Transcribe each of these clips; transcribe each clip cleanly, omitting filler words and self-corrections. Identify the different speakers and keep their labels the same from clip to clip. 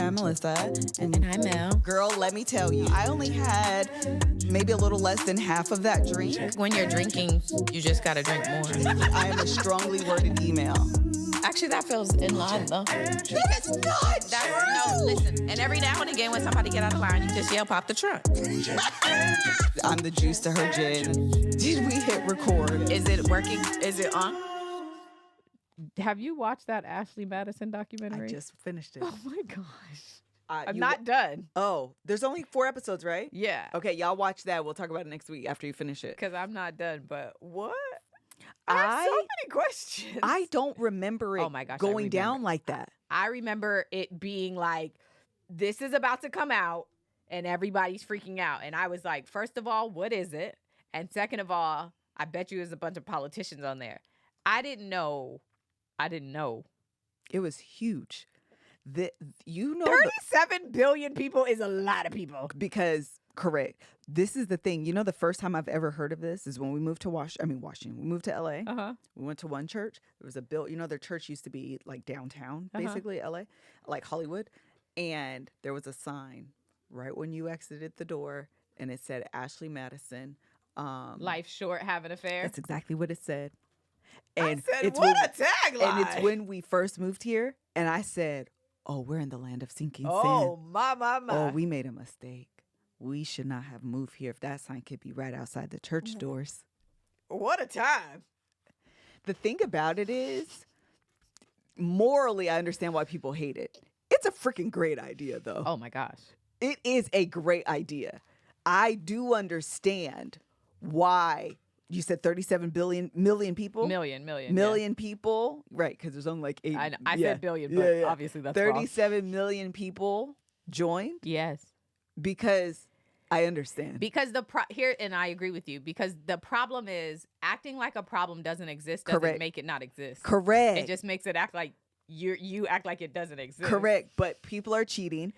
Speaker 1: I'm Melissa.
Speaker 2: And I'm Mel.
Speaker 1: Girl, let me tell you, I only had maybe a little less than half of that drink.
Speaker 2: When you're drinking, you just gotta drink more.
Speaker 1: I am a strongly worded email.
Speaker 2: Actually, that feels in line, though.
Speaker 1: That's not true.
Speaker 2: No, listen. And every now and again, when somebody get out of line, you just yell, "Pop the trunk."
Speaker 1: I'm the juice to her gin. Did we hit record?
Speaker 2: Is it working? Is it on?
Speaker 3: Have you watched that Ashley Madison documentary?
Speaker 1: I just finished it.
Speaker 3: Oh my gosh. I'm
Speaker 1: you-
Speaker 3: not done.
Speaker 1: Oh, there's only 4 episodes, right?
Speaker 3: Yeah.
Speaker 1: Okay, y'all watch that. We'll talk about it next week after you finish it.
Speaker 3: Because I'm not done. But what? I have so many questions.
Speaker 1: I don't remember it
Speaker 3: Oh my gosh, I
Speaker 1: going down
Speaker 3: remember.
Speaker 1: like that.
Speaker 3: I remember it being like, this is about to come out and everybody's freaking out. And I was like, first of all, what is it? And second of all, I bet you there's a bunch of politicians on there. I didn't know.
Speaker 1: It was huge.
Speaker 3: 37 billion people is a lot of people.
Speaker 1: Because, correct. This is the thing. You know, the first time I've ever heard of this is when we moved to Washington. We moved to LA.
Speaker 3: Uh-huh.
Speaker 1: We went to one church. There was their church used to be like downtown,
Speaker 3: Uh-huh.
Speaker 1: basically, LA, like Hollywood. And there was a sign right when you exited the door, and it said Ashley Madison.
Speaker 3: Life short, have an affair.
Speaker 1: That's exactly what it said.
Speaker 3: I
Speaker 1: And
Speaker 3: said,
Speaker 1: it's
Speaker 3: what
Speaker 1: when-
Speaker 3: a tagline.
Speaker 1: And it's when we first moved here, and I said, "Oh, we're in the land of sinking
Speaker 3: Oh,
Speaker 1: sand.
Speaker 3: my.
Speaker 1: Oh, we made a mistake. We should not have moved here if that sign could be right outside the church doors."
Speaker 3: What a time.
Speaker 1: The thing about it is, morally, I understand why people hate it. It's a freaking great idea, though.
Speaker 3: Oh, my gosh.
Speaker 1: It is a great idea. I do understand why you said 37 million people.
Speaker 3: Million.
Speaker 1: People, right? Because there's only like 8.
Speaker 3: I said billion, but obviously that's wrong.
Speaker 1: 37 million people joined
Speaker 3: Yes.
Speaker 1: because I understand.
Speaker 3: Because here, and I agree with you, because the problem is acting like a problem doesn't exist doesn't
Speaker 1: Correct.
Speaker 3: make it not exist.
Speaker 1: Correct.
Speaker 3: It just makes it act like you act like it doesn't exist.
Speaker 1: Correct. But people are cheating,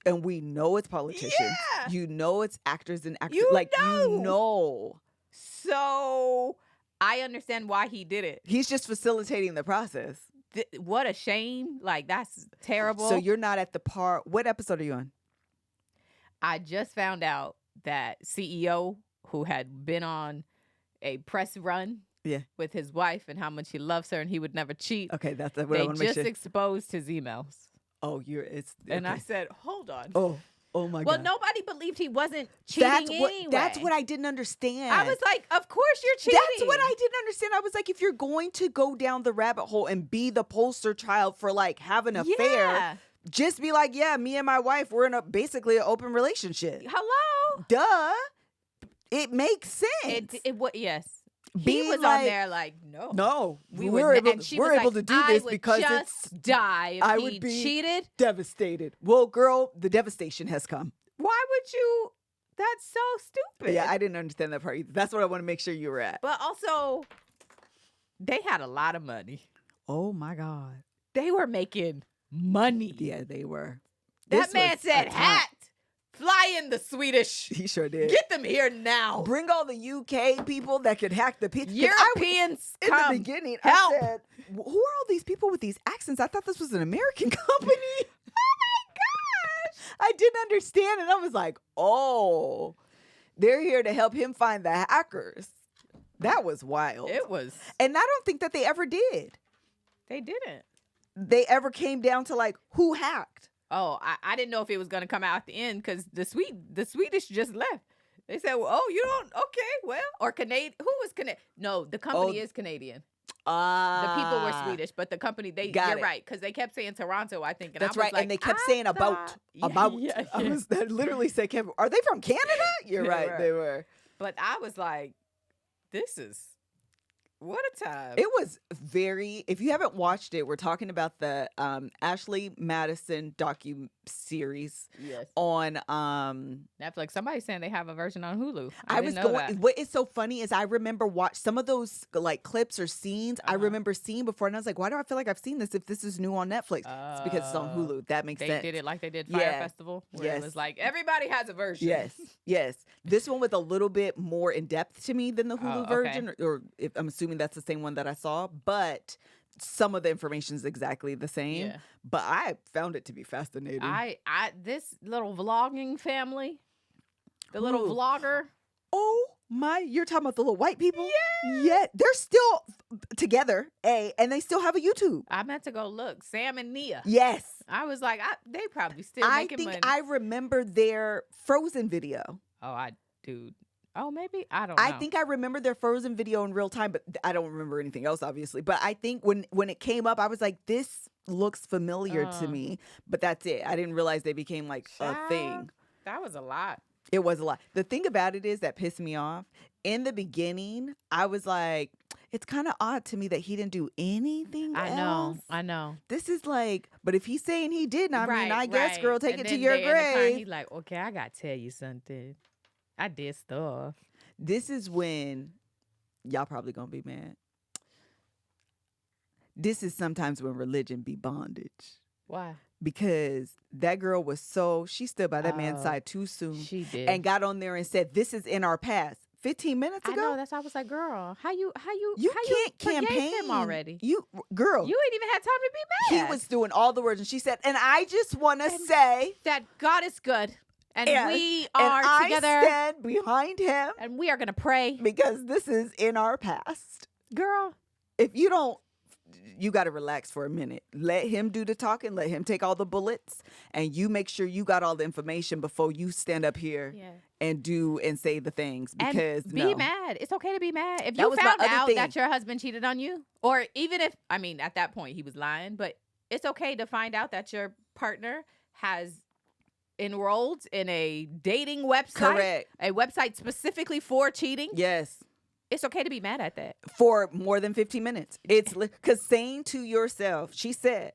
Speaker 1: and we know it's politicians.
Speaker 3: Yeah.
Speaker 1: You know it's actors and actors.
Speaker 3: You
Speaker 1: You know.
Speaker 3: So I understand why he did it.
Speaker 1: He's just facilitating the process.
Speaker 3: What a shame. Like, that's terrible.
Speaker 1: So you're not at the part. What episode are you on?
Speaker 3: I just found out that CEO who had been on a press run with his wife and how much he loves her and he would never cheat.
Speaker 1: Okay, that's what I
Speaker 3: They
Speaker 1: want to make
Speaker 3: just
Speaker 1: sure.
Speaker 3: exposed his emails.
Speaker 1: Oh,
Speaker 3: And I
Speaker 1: okay.
Speaker 3: said, hold on.
Speaker 1: Oh my
Speaker 3: Well,
Speaker 1: God.
Speaker 3: nobody believed he wasn't cheating anyway.
Speaker 1: That's what I didn't understand.
Speaker 3: I was like, of course you're cheating.
Speaker 1: That's what I didn't understand. I was like, if you're going to go down the rabbit hole and be the poster child for like having an affair,
Speaker 3: Yeah.
Speaker 1: just be like, yeah, me and my wife, we're in basically an open relationship.
Speaker 3: Hello.
Speaker 1: Duh. It makes sense.
Speaker 3: Yes. He
Speaker 1: Being
Speaker 3: was
Speaker 1: like-
Speaker 3: on there like, no.
Speaker 1: No,
Speaker 3: We
Speaker 1: we're
Speaker 3: would,
Speaker 1: able,
Speaker 3: and she
Speaker 1: we're
Speaker 3: was
Speaker 1: able
Speaker 3: like,
Speaker 1: to do this
Speaker 3: I would
Speaker 1: because
Speaker 3: just
Speaker 1: it's
Speaker 3: die if
Speaker 1: I
Speaker 3: he
Speaker 1: would be
Speaker 3: cheated.
Speaker 1: devastated. Well, girl, the devastation has come.
Speaker 3: Why would you? That's so stupid.
Speaker 1: Yeah, I didn't understand that part either. That's what I want to make sure you were at.
Speaker 3: But also, they had a lot of money.
Speaker 1: Oh my God.
Speaker 3: They were making money.
Speaker 1: Yeah, they were.
Speaker 3: That
Speaker 1: This
Speaker 3: man
Speaker 1: was
Speaker 3: said,
Speaker 1: a time.
Speaker 3: "Hat, fly in the Swedish.
Speaker 1: He sure did.
Speaker 3: Get them here now.
Speaker 1: Bring all the UK people that could hack the picture. 'Cause I-
Speaker 3: Europeans,
Speaker 1: in
Speaker 3: come.
Speaker 1: the beginning,
Speaker 3: help."
Speaker 1: I said, who are all these people with these accents? I thought this was an American company. Oh my gosh. I didn't understand. And I was like, oh, they're here to help him find the hackers. That was wild.
Speaker 3: It was.
Speaker 1: And I don't think that they ever did.
Speaker 3: They didn't.
Speaker 1: They ever came down to like, who hacked?
Speaker 3: Oh, I didn't know if it was going to come out at the end because the Swedish just left. They said, well, "Oh, you don't? Okay, well." Or Canadian. Who was Canadian? No, the company is Canadian. The people were Swedish, but the company, you're right, because they kept saying Toronto, I think. And
Speaker 1: That's
Speaker 3: I was
Speaker 1: right.
Speaker 3: like,
Speaker 1: And they kept saying about.
Speaker 3: Yeah.
Speaker 1: I was that literally said, are they from Canada? You're
Speaker 3: They
Speaker 1: right.
Speaker 3: were.
Speaker 1: They were.
Speaker 3: But I was like, this is, what a time.
Speaker 1: It was very, if you haven't watched it, we're talking about the Ashley Madison docu-series
Speaker 3: Yes.
Speaker 1: on
Speaker 3: Netflix. Somebody's saying they have a version on Hulu.
Speaker 1: I
Speaker 3: didn't
Speaker 1: was
Speaker 3: know
Speaker 1: going.
Speaker 3: that.
Speaker 1: What is so funny is I remember watch some of those like clips or scenes. I remember seeing before, and I was like, "Why do I feel like I've seen this? If this is new on Netflix, it's because it's on Hulu. That makes
Speaker 3: They
Speaker 1: sense."
Speaker 3: did it like they did Fire
Speaker 1: Yeah.
Speaker 3: Festival, where
Speaker 1: Yes.
Speaker 3: it was like everybody has a version.
Speaker 1: Yes, yes. This one was a little bit more in depth to me than the Hulu
Speaker 3: okay.
Speaker 1: version, or if, I'm assuming that's the same one that I saw. But some of the information is exactly the same.
Speaker 3: Yeah.
Speaker 1: But I found it to be fascinating.
Speaker 3: This little vlogging family, the little vlogger.
Speaker 1: Oh my, you're talking about the little white people? Yeah. They're still together, and they still have a YouTube.
Speaker 3: I meant to go look. Sam and Nia.
Speaker 1: Yes.
Speaker 3: I was like, they probably still making money.
Speaker 1: I remember their Frozen video.
Speaker 3: Oh, maybe? I don't know.
Speaker 1: I think I remember their Frozen video in real time, but I don't remember anything else, obviously. But I think when it came up, I was like, this looks familiar to me. But that's it. I didn't realize they became like a thing.
Speaker 3: That was a lot.
Speaker 1: It was a lot. The thing about it is that pissed me off. In the beginning, I was like, it's kind of odd to me that he didn't do anything else.
Speaker 3: I know.
Speaker 1: This is like, but if he's saying he didn't, I guess, girl, take
Speaker 3: and
Speaker 1: it to your grave.
Speaker 3: He's like, okay, I got to tell you something. I did stuff.
Speaker 1: This is when y'all probably gonna be mad. This is sometimes when religion be bondage.
Speaker 3: Why?
Speaker 1: Because that girl was she stood by that man's side too soon.
Speaker 3: She did.
Speaker 1: And got on there and said, this is in our past. 15 minutes ago?
Speaker 3: I know, that's why I was like, girl, how you
Speaker 1: can't campaign
Speaker 3: him already?
Speaker 1: Girl.
Speaker 3: You ain't even had time to be mad.
Speaker 1: He was doing all the words, and she said, and I just want to say
Speaker 3: that God is good. And we are
Speaker 1: and
Speaker 3: together.
Speaker 1: I stand behind him.
Speaker 3: And we are going to pray.
Speaker 1: Because this is in our past.
Speaker 3: Girl.
Speaker 1: If you don't, you got to relax for a minute. Let him do the talking. Let him take all the bullets. And you make sure you got all the information before you stand up here and do and say the things. Because
Speaker 3: and be mad. It's okay to be mad. If
Speaker 1: that
Speaker 3: you found out
Speaker 1: thing.
Speaker 3: that your husband cheated on you, or even if, at that point he was lying, but it's okay to find out that your partner has enrolled in a dating website.
Speaker 1: Correct.
Speaker 3: A website specifically for cheating.
Speaker 1: Yes.
Speaker 3: It's okay to be mad at that. For
Speaker 1: more than 15 minutes. It's because saying to yourself, she said,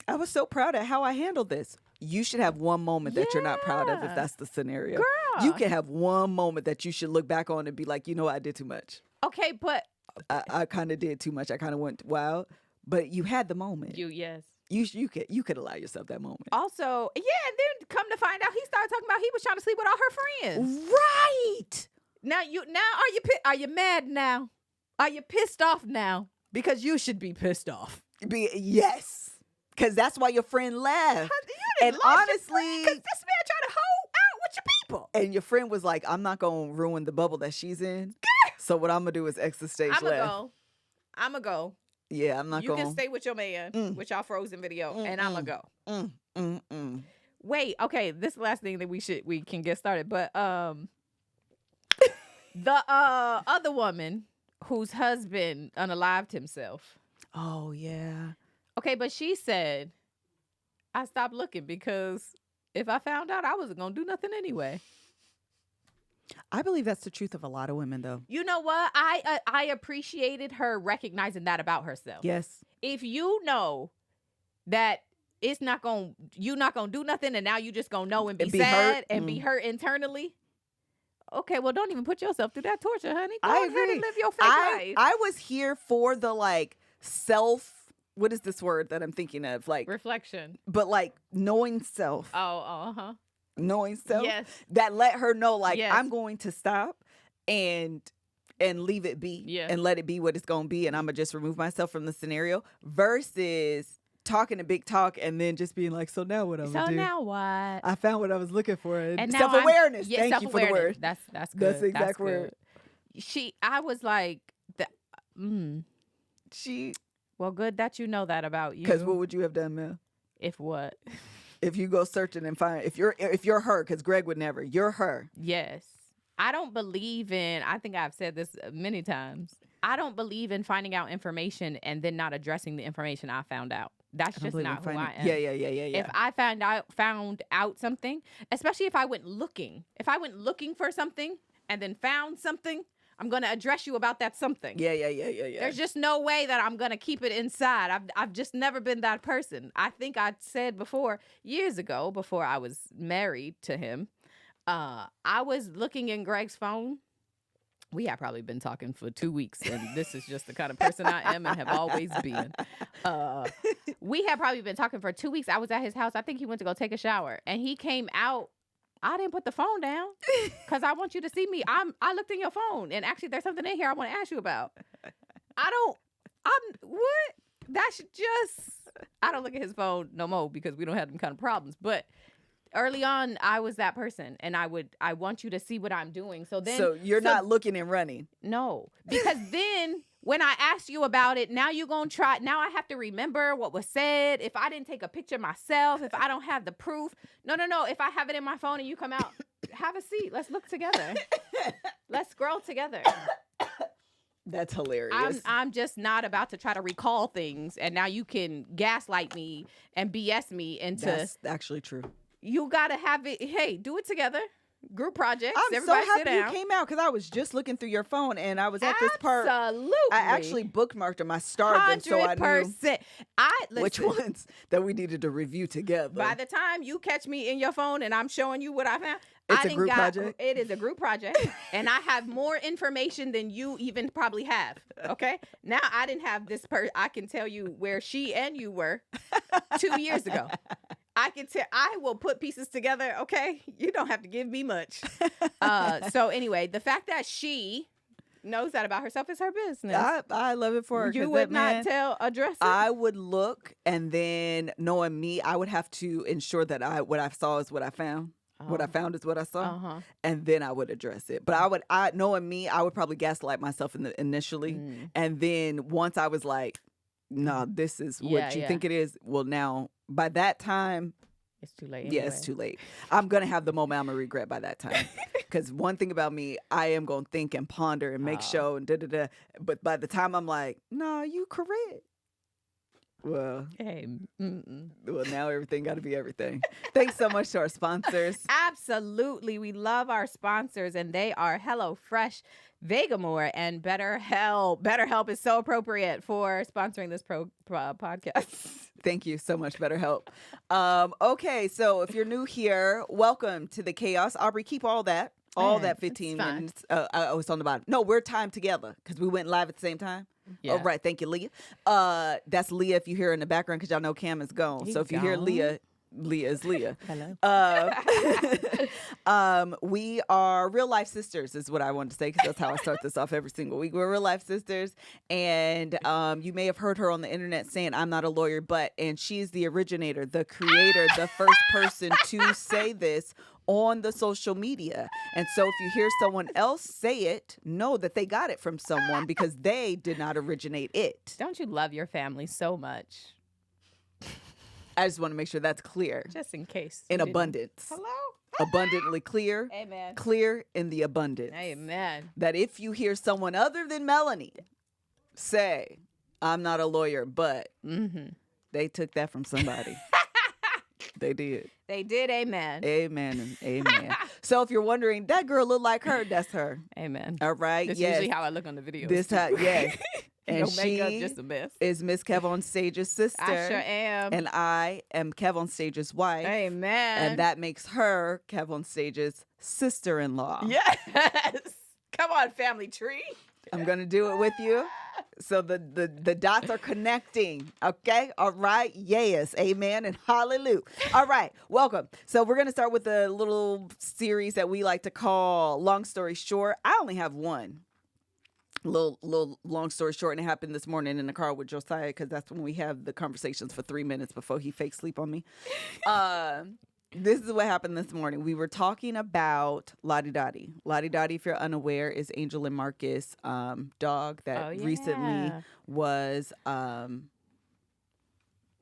Speaker 1: I was so proud of how I handled this. You should have one moment that you're not proud of if that's the scenario.
Speaker 3: Girl.
Speaker 1: You can have one moment that you should look back on and be like, you know what, I did too much.
Speaker 3: Okay, but
Speaker 1: I kind of did too much. I kind of went wild. But you had the moment.
Speaker 3: Yes.
Speaker 1: You could allow yourself that moment.
Speaker 3: Also, and then come to find out, he started talking about he was trying to sleep with all her friends.
Speaker 1: Right.
Speaker 3: Now are you mad now? Are you pissed off now? Because you should be pissed off.
Speaker 1: Yes. Because that's why your friend left. And honestly,
Speaker 3: because this man trying to hold out with your people.
Speaker 1: And your friend was like, I'm not gonna ruin the bubble that she's in. So what I'm gonna do is exit stage left.
Speaker 3: I'm gonna go.
Speaker 1: Yeah, I'm not going.
Speaker 3: You can stay with your man with y'all Frozen video, and I'm gonna go. Wait, okay. This is the last thing that we can get started, but the other woman whose husband unalived himself.
Speaker 1: Oh yeah.
Speaker 3: Okay, but she said, I stopped looking because if I found out, I wasn't gonna do nothing anyway.
Speaker 1: I believe that's the truth of a lot of women, though.
Speaker 3: You know what? I appreciated her recognizing that about herself.
Speaker 1: Yes.
Speaker 3: If you know that you're not gonna do nothing, and now you just gonna know and be sad hurt. And be hurt internally. Okay, well, don't even put yourself through that torture, honey. Go ahead and live your fake life.
Speaker 1: I was here for the self. What is this word that I'm thinking of?
Speaker 3: Reflection.
Speaker 1: But knowing self. Knowing self.
Speaker 3: Yes.
Speaker 1: That let her know I'm going to stop and leave it be and let it be what it's going to be, and I'm going to just remove myself from the scenario versus talking a big talk and then just being like, so now what I'm going to do?
Speaker 3: So now what? I
Speaker 1: found what I was looking for. And self-awareness. Thank you for the word.
Speaker 3: That's good.
Speaker 1: That's the exact word.
Speaker 3: I was like, well, good that you know that about you.
Speaker 1: Because what would you have done, Mel?
Speaker 3: If what?
Speaker 1: If you go searching and find, if you're her, because Greg would never, you're her.
Speaker 3: Yes. I don't believe in, I think I've said this many times, I don't believe in finding out information and then not addressing the information I found out. That's just not who I am.
Speaker 1: Yeah.
Speaker 3: If I found out something, especially if I went looking for something and then found something, I'm going to address you about that something.
Speaker 1: Yeah.
Speaker 3: There's just no way that I'm going to keep it inside. I've just never been that person. I think I said before, years ago, before I was married to him, I was looking in Greg's phone. We had probably been talking for 2 weeks, and this is just the kind of person I am and have always been. We had probably been talking for 2 weeks. I was at his house. I think he went to go take a shower, and he came out. I didn't put the phone down because I want you to see me. I looked in your phone, and actually there's something in here I want to ask you about. What? That's just, I don't look at his phone no more because we don't have them kind of problems. But early on, I was that person, and I want you to see what I'm doing. So
Speaker 1: you're not looking and running.
Speaker 3: No, because then when I asked you about it, now you're going to try. Now I have to remember what was said. If I didn't take a picture myself, if I don't have the proof. No. If I have it in my phone and you come out, have a seat. Let's look together. Let's scroll together.
Speaker 1: That's hilarious.
Speaker 3: I'm just not about to try to recall things, and now you can gaslight me and BS me into.
Speaker 1: That's actually true.
Speaker 3: You gotta have it. Hey, do it together. Group projects.
Speaker 1: I'm
Speaker 3: Everybody
Speaker 1: so
Speaker 3: sit
Speaker 1: happy
Speaker 3: down.
Speaker 1: you came out because I was just looking through your phone and I was at this part.
Speaker 3: Absolutely.
Speaker 1: I actually bookmarked them. I starred them so I knew
Speaker 3: 100%. Listen,
Speaker 1: which ones that we needed to review together.
Speaker 3: By the time you catch me in your phone and I'm showing you what I found,
Speaker 1: It's a group project?
Speaker 3: It is a group project, and I have more information than you even probably have. Okay, now I didn't have this person. I can tell you where she and you were 2 years ago. I can tell. I will put pieces together. Okay, you don't have to give me much. So anyway, the fact that she knows that about herself is her business.
Speaker 1: I love it for her.
Speaker 3: You would not address it.
Speaker 1: I would look, and then knowing me, I would have to ensure that what I saw is what I found. What I found is what I saw, and then I would address it. But knowing me, I would probably gaslight myself initially, and then once I was like, "No, this is what you think it is." Well, now by that time,
Speaker 3: it's too late.
Speaker 1: Anyway. Yeah, it's too late. I'm gonna have the moment I'm gonna regret by that time. Because one thing about me, I am gonna think and ponder and make sure and da. But by the time I'm like, "No, you correct." Well, well, now everything got to be everything. Thanks so much to our sponsors.
Speaker 3: Absolutely. We love our sponsors, and they are HelloFresh, Vegamore, and BetterHelp. BetterHelp is so appropriate for sponsoring this podcast.
Speaker 1: Thank you so much, BetterHelp. Okay, so if you're new here, welcome to the chaos. Aubrey, keep all that 15 minutes. I was on the bottom. No, we're timed together because we went live at the same time. Yeah. Oh, right. Thank you, Leah. That's Leah if you hear her in the background because y'all know Cam is gone. So if you hear Leah is Leah.
Speaker 3: Hello.
Speaker 1: We are real life sisters is what I wanted to say because that's how I start this off every single week. We're real life sisters. And you may have heard her on the internet saying, "I'm not a lawyer, but," and she's the originator, the creator, the first person to say this on the social media. And so if you hear someone else say it, know that they got it from someone because they did not originate it.
Speaker 3: Don't you love your family so much?
Speaker 1: I just want to make sure that's clear.
Speaker 3: Just in case.
Speaker 1: In abundance.
Speaker 3: Hello?
Speaker 1: Abundantly clear.
Speaker 3: Amen.
Speaker 1: Clear in the abundance.
Speaker 3: Amen.
Speaker 1: That if you hear someone other than Melanie say, "I'm not a lawyer, but," they took that from somebody. They did.
Speaker 3: They did. Amen.
Speaker 1: Amen and amen. So if you're wondering, that girl look like her, that's her.
Speaker 3: Amen.
Speaker 1: All right.
Speaker 3: That's usually how I look on the video.
Speaker 1: Yes. And
Speaker 3: no makeup, just a mess.
Speaker 1: Is MrsKevOnStage's sister.
Speaker 3: I sure am.
Speaker 1: And I am KevOnStage's wife.
Speaker 3: Amen.
Speaker 1: And that makes her KevOnStage's sister-in-law.
Speaker 3: Yes. Come on, family tree.
Speaker 1: I'm going to do it with you. So the dots are connecting. Okay? All right? Yes. Amen and hallelujah. All right. Welcome. So we're going to start with a little series that we like to call Long Story Short. I only have one. Little long story short, and it happened this morning in the car with Josiah because that's when we have the conversations for 3 minutes before he fake sleep on me. This is what happened this morning. We were talking about Lottie Dottie. Lottie Dottie, if you're unaware, is Angel and Marcus' dog that recently was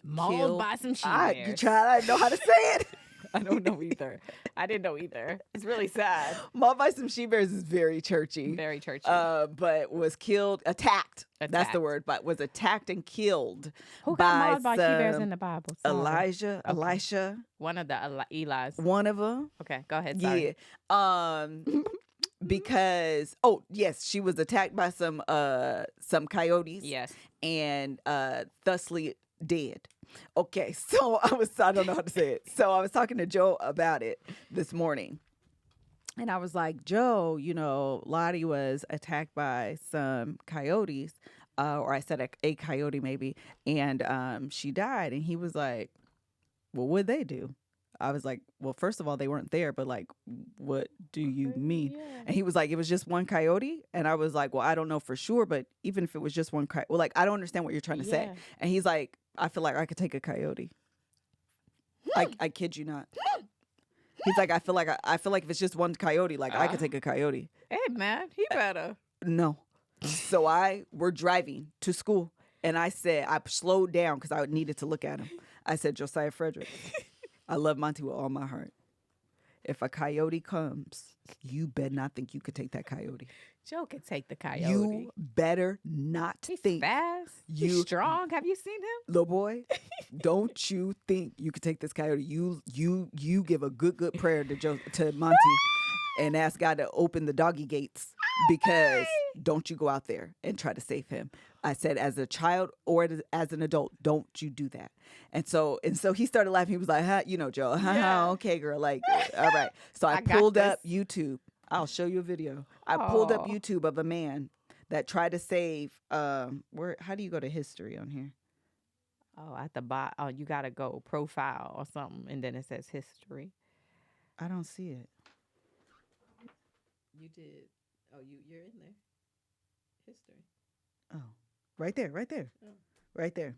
Speaker 3: mauled by some she-bears.
Speaker 1: I know how to say it.
Speaker 3: I don't know either. I didn't know either. It's really sad.
Speaker 1: Mauled by some she-bears is very churchy.
Speaker 3: Very churchy.
Speaker 1: But was attacked. That's the word. But was attacked and killed.
Speaker 3: Who got mauled by she-bears in the Bible? Sorry.
Speaker 1: Elisha.
Speaker 3: One of the Eli's.
Speaker 1: One of them.
Speaker 3: Okay, go ahead. Sorry.
Speaker 1: Yeah. Because she was attacked by some coyotes.
Speaker 3: Yes.
Speaker 1: And thusly dead. Okay, so I don't know how to say it. So I was talking to Joe about it this morning. And I was like, "Joe, Lottie was attacked by some coyotes, or I said a coyote maybe, and she died." And he was like, "Well, what'd they do?" I was like, well, first of all, they weren't there, but like, what do you mean?
Speaker 3: Yeah.
Speaker 1: And he was like, it was just one coyote. And I was like, well, I don't know for sure, but even if it was just one coyote, well, like, I don't understand what you're trying to say. And he's like, I feel like I could take a coyote. I kid you not. He's like, I feel like if it's just one coyote, like I could take a coyote.
Speaker 3: Hey, man, he better.
Speaker 1: No. So we're driving to school. And I said, I slowed down because I needed to look at him. I said, Josiah Frederick, I love Monty with all my heart. If a coyote comes, you better not think you could take that coyote.
Speaker 3: Joe can take the coyote.
Speaker 1: You better not
Speaker 3: He's
Speaker 1: think.
Speaker 3: fast. He's strong. Have you seen him?
Speaker 1: Little boy, don't you think you could take this coyote. You give a good prayer to Monty and ask God to open the doggy gates, because don't you go out there and try to save him. I said, as a child or as an adult, don't you do that. And so he started laughing. He was like, Joe, okay, girl. Like, all right. So I pulled up YouTube. I'll show you a video. I pulled up YouTube of a man that tried to save, how do you go to history on here?
Speaker 3: Oh, at the bottom. Oh, you got to go profile or something, and then it says history.
Speaker 1: I don't see it.
Speaker 3: You did. Oh, you're in there. History.
Speaker 1: Oh, right there.
Speaker 3: Oh.
Speaker 1: Right there.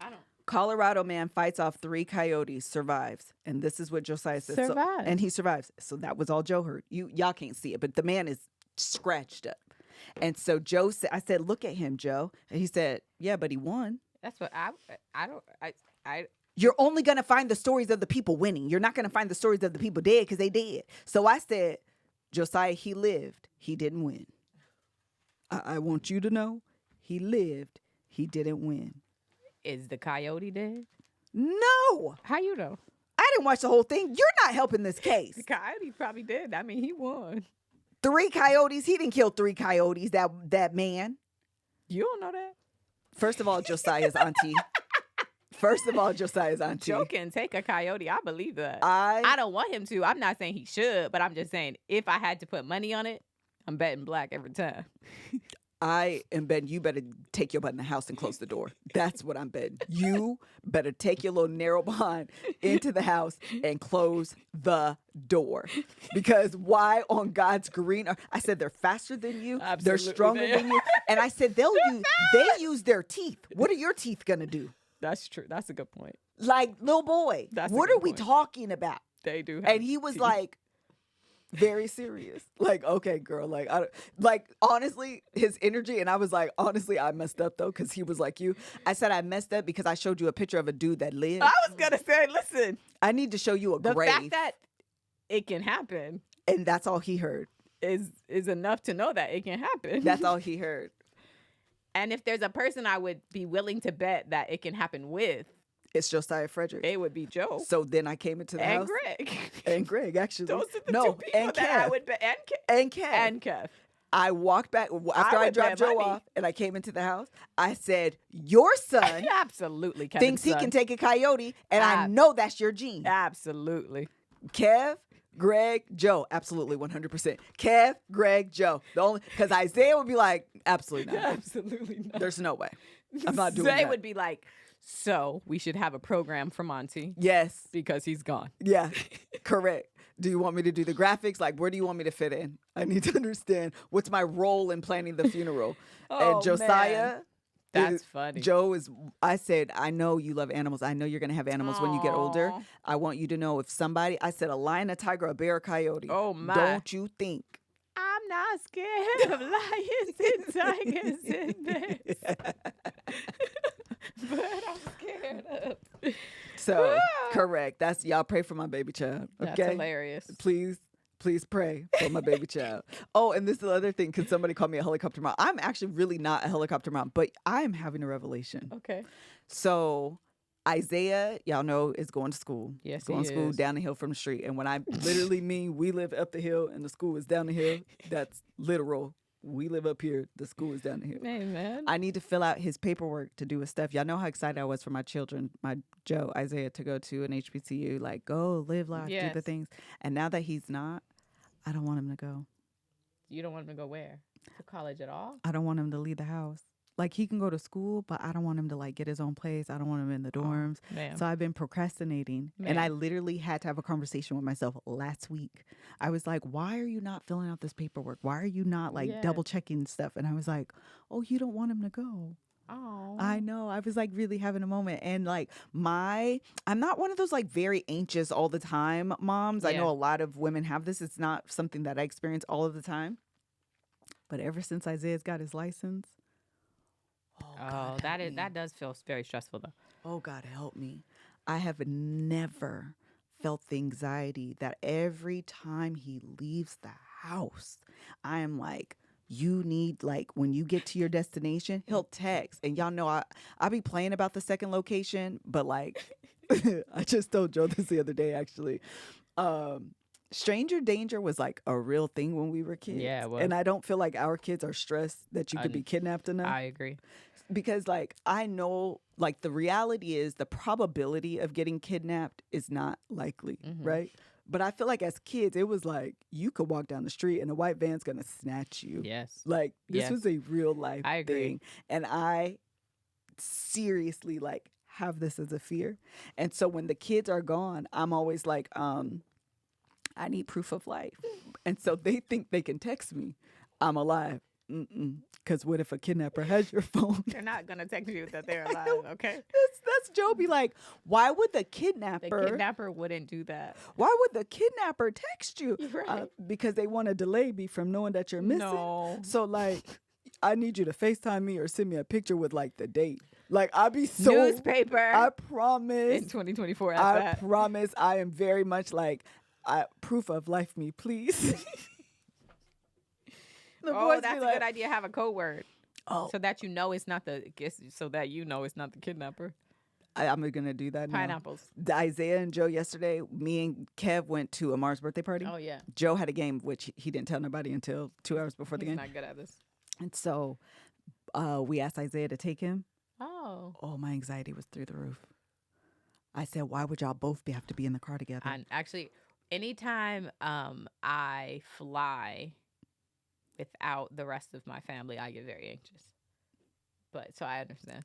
Speaker 3: I don't.
Speaker 1: Colorado man fights off 3 coyotes, survives. And this is what Josiah said.
Speaker 3: Survives.
Speaker 1: And he survives. So that was all Joe heard. Y'all can't see it, but the man is scratched up. And so Joe said, I said, look at him, Joe. And he said, yeah, but he won.
Speaker 3: That's what I
Speaker 1: You're only going to find the stories of the people winning. You're not going to find the stories of the people dead, because they did. So I said, Josiah, he lived. He didn't win. I want you to know, he lived. He didn't win.
Speaker 3: Is the coyote dead?
Speaker 1: No.
Speaker 3: How you know?
Speaker 1: I didn't watch the whole thing. You're not helping this case.
Speaker 3: The coyote probably did. I mean, he won.
Speaker 1: 3 coyotes. He didn't kill 3 coyotes, that man.
Speaker 3: You don't know that?
Speaker 1: First of all, Josiah's auntie.
Speaker 3: Joe can take a coyote. I believe that. I don't want him to. I'm not saying he should, but I'm just saying if I had to put money on it, I'm betting black every time.
Speaker 1: I am betting you better take your butt in the house and close the door. That's what I'm betting. You better take your little narrow behind into the house and close the door. Because why on God's green earth? I said they're faster than you.
Speaker 3: Absolutely,
Speaker 1: they're stronger than you. And I said they use their teeth. What are your teeth gonna do?
Speaker 3: That's true. That's a good point.
Speaker 1: Like, little boy, what are we talking about?
Speaker 3: They do.
Speaker 1: And he was like, very serious. Like, okay, girl. Like, honestly, his energy. And I was like, honestly, I messed up though, because he was like you. I said I messed up because I showed you a picture of a dude that lived.
Speaker 3: I was gonna say, listen,
Speaker 1: I need to show you a
Speaker 3: the
Speaker 1: grave.
Speaker 3: fact that it can happen
Speaker 1: And that's all he heard.
Speaker 3: is enough to know that it can happen.
Speaker 1: That's all he heard.
Speaker 3: And if there's a person I would be willing to bet that it can happen with,
Speaker 1: It's Josiah Frederick.
Speaker 3: it would be Joe.
Speaker 1: So then I came into the
Speaker 3: and
Speaker 1: house.
Speaker 3: Greg.
Speaker 1: And Greg, actually.
Speaker 3: Those are the
Speaker 1: no,
Speaker 3: two people
Speaker 1: and
Speaker 3: that
Speaker 1: Kev.
Speaker 3: I would bet.
Speaker 1: And Kev.
Speaker 3: And Kev.
Speaker 1: I walked back after I
Speaker 3: would
Speaker 1: dropped
Speaker 3: bet
Speaker 1: Joe
Speaker 3: money.
Speaker 1: off and I came into the house. I said, your son
Speaker 3: Absolutely. Kevin's
Speaker 1: thinks he
Speaker 3: son.
Speaker 1: can take a coyote, and I know that's your gene.
Speaker 3: Absolutely.
Speaker 1: Kev, Greg, Joe, absolutely 100%. Kev, Greg, Joe. The only because Isaiah would be like, absolutely not.
Speaker 3: Absolutely not.
Speaker 1: There's no way. I'm not doing
Speaker 3: Zay
Speaker 1: that.
Speaker 3: would be like, so we should have a program for Monty
Speaker 1: Yes.
Speaker 3: because he's gone.
Speaker 1: Yeah. Correct. Do you want me to do the graphics? Like, where do you want me to fit in? I need to understand what's my role in planning the funeral.
Speaker 3: Oh,
Speaker 1: and Josiah.
Speaker 3: man. That's funny.
Speaker 1: Joe is, I said, I know you love animals. I know you're going to have animals when you get older.
Speaker 3: Aw.
Speaker 1: I want you to know if somebody, I said, a lion, a tiger, a bear, a coyote.
Speaker 3: Oh, my.
Speaker 1: Don't you think?
Speaker 3: I'm not scared of lions and tigers and bears. But I'm scared of.
Speaker 1: So, correct. That's, y'all pray for my baby child. Okay?
Speaker 3: That's hilarious.
Speaker 1: Please pray for my baby child. Oh, and this is the other thing. Can somebody call me a helicopter mom? I'm actually really not a helicopter mom, but I'm having a revelation.
Speaker 3: Okay.
Speaker 1: So Isaiah, y'all know, is going to school.
Speaker 3: Yes,
Speaker 1: going to
Speaker 3: he
Speaker 1: school
Speaker 3: is.
Speaker 1: down the hill from the street. And when I literally mean we live up the hill and the school is down the hill, that's literal. We live up here. The school is down the hill.
Speaker 3: Amen.
Speaker 1: I need to fill out his paperwork to do his stuff. Y'all know how excited I was for my children, my Joe, Isaiah, to go to an HBCU, like go live life, do the
Speaker 3: Yes.
Speaker 1: things. And now that he's not, I don't want him to go.
Speaker 3: You don't want him to go where? To college at all?
Speaker 1: I don't want him to leave the house. Like, he can go to school, but I don't want him to like get his own place. I don't want him in the dorms. So I've been procrastinating. And I literally had to have a conversation with myself last week. I was like, why are you not filling out this paperwork? Why are you not like double checking stuff? And I was like, oh, you don't want him to go.
Speaker 3: Oh,
Speaker 1: I know. I was like really having a moment. And like I'm not one of those like very anxious all the time moms. I know a lot of women have this. It's not something that I experience all of the time. But ever since Isaiah's got his license.
Speaker 3: God, that does feel very stressful though.
Speaker 1: Oh, God, help me. I have never felt the anxiety that every time he leaves the house, I am like, you need, like, when you get to your destination, he'll text. And y'all know I be playing about the second location, but like, I just told Joe this the other day, actually. Stranger danger was like a real thing when we were kids.
Speaker 3: Yeah, it was.
Speaker 1: And I don't feel like our kids are stressed that you could be kidnapped enough.
Speaker 3: I agree.
Speaker 1: Because like I know like the reality is the probability of getting kidnapped is not likely, right? But I feel like as kids, it was like you could walk down the street and a white van's gonna snatch you.
Speaker 3: Yes.
Speaker 1: Like this was a real life
Speaker 3: I agree.
Speaker 1: thing. And I seriously like have this as a fear. And so when the kids are gone, I'm always like, I need proof of life. And so they think they can text me, I'm alive. Because what if a kidnapper has your phone?
Speaker 3: They're not going to text you that they're alive, okay?
Speaker 1: That's Joe be like, why would the kidnapper...
Speaker 3: The kidnapper wouldn't do that.
Speaker 1: Why would the kidnapper text you?
Speaker 3: Right.
Speaker 1: Because they want to delay me from knowing that you're missing.
Speaker 3: No.
Speaker 1: So, like, I need you to FaceTime me or send me a picture with, like, the date. Like, I'll be so...
Speaker 3: Newspaper.
Speaker 1: I promise.
Speaker 3: In 2024 at
Speaker 1: I
Speaker 3: that.
Speaker 1: promise I am very much like, proof of life me, please.
Speaker 3: Oh, that's a good idea. Have a code word.
Speaker 1: Oh,
Speaker 3: so that you know it's not the kidnapper.
Speaker 1: I'm gonna do that now.
Speaker 3: Pineapples.
Speaker 1: Isaiah and Joe yesterday, me and Kev went to Amar's birthday party.
Speaker 3: Oh yeah.
Speaker 1: Joe had a game which he didn't tell nobody until 2 hours before the game.
Speaker 3: He's not good at this.
Speaker 1: And so we asked Isaiah to take him.
Speaker 3: Oh.
Speaker 1: Oh, my anxiety was through the roof. I said, why would y'all both have to be in the car together?
Speaker 3: And actually, anytime I fly without the rest of my family, I get very anxious. But so I understand.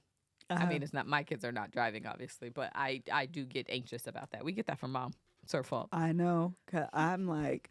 Speaker 3: I mean, it's not, my kids are not driving, obviously, but I do get anxious about that. We get that from mom. It's her fault.
Speaker 1: I know. 'Cause I'm like,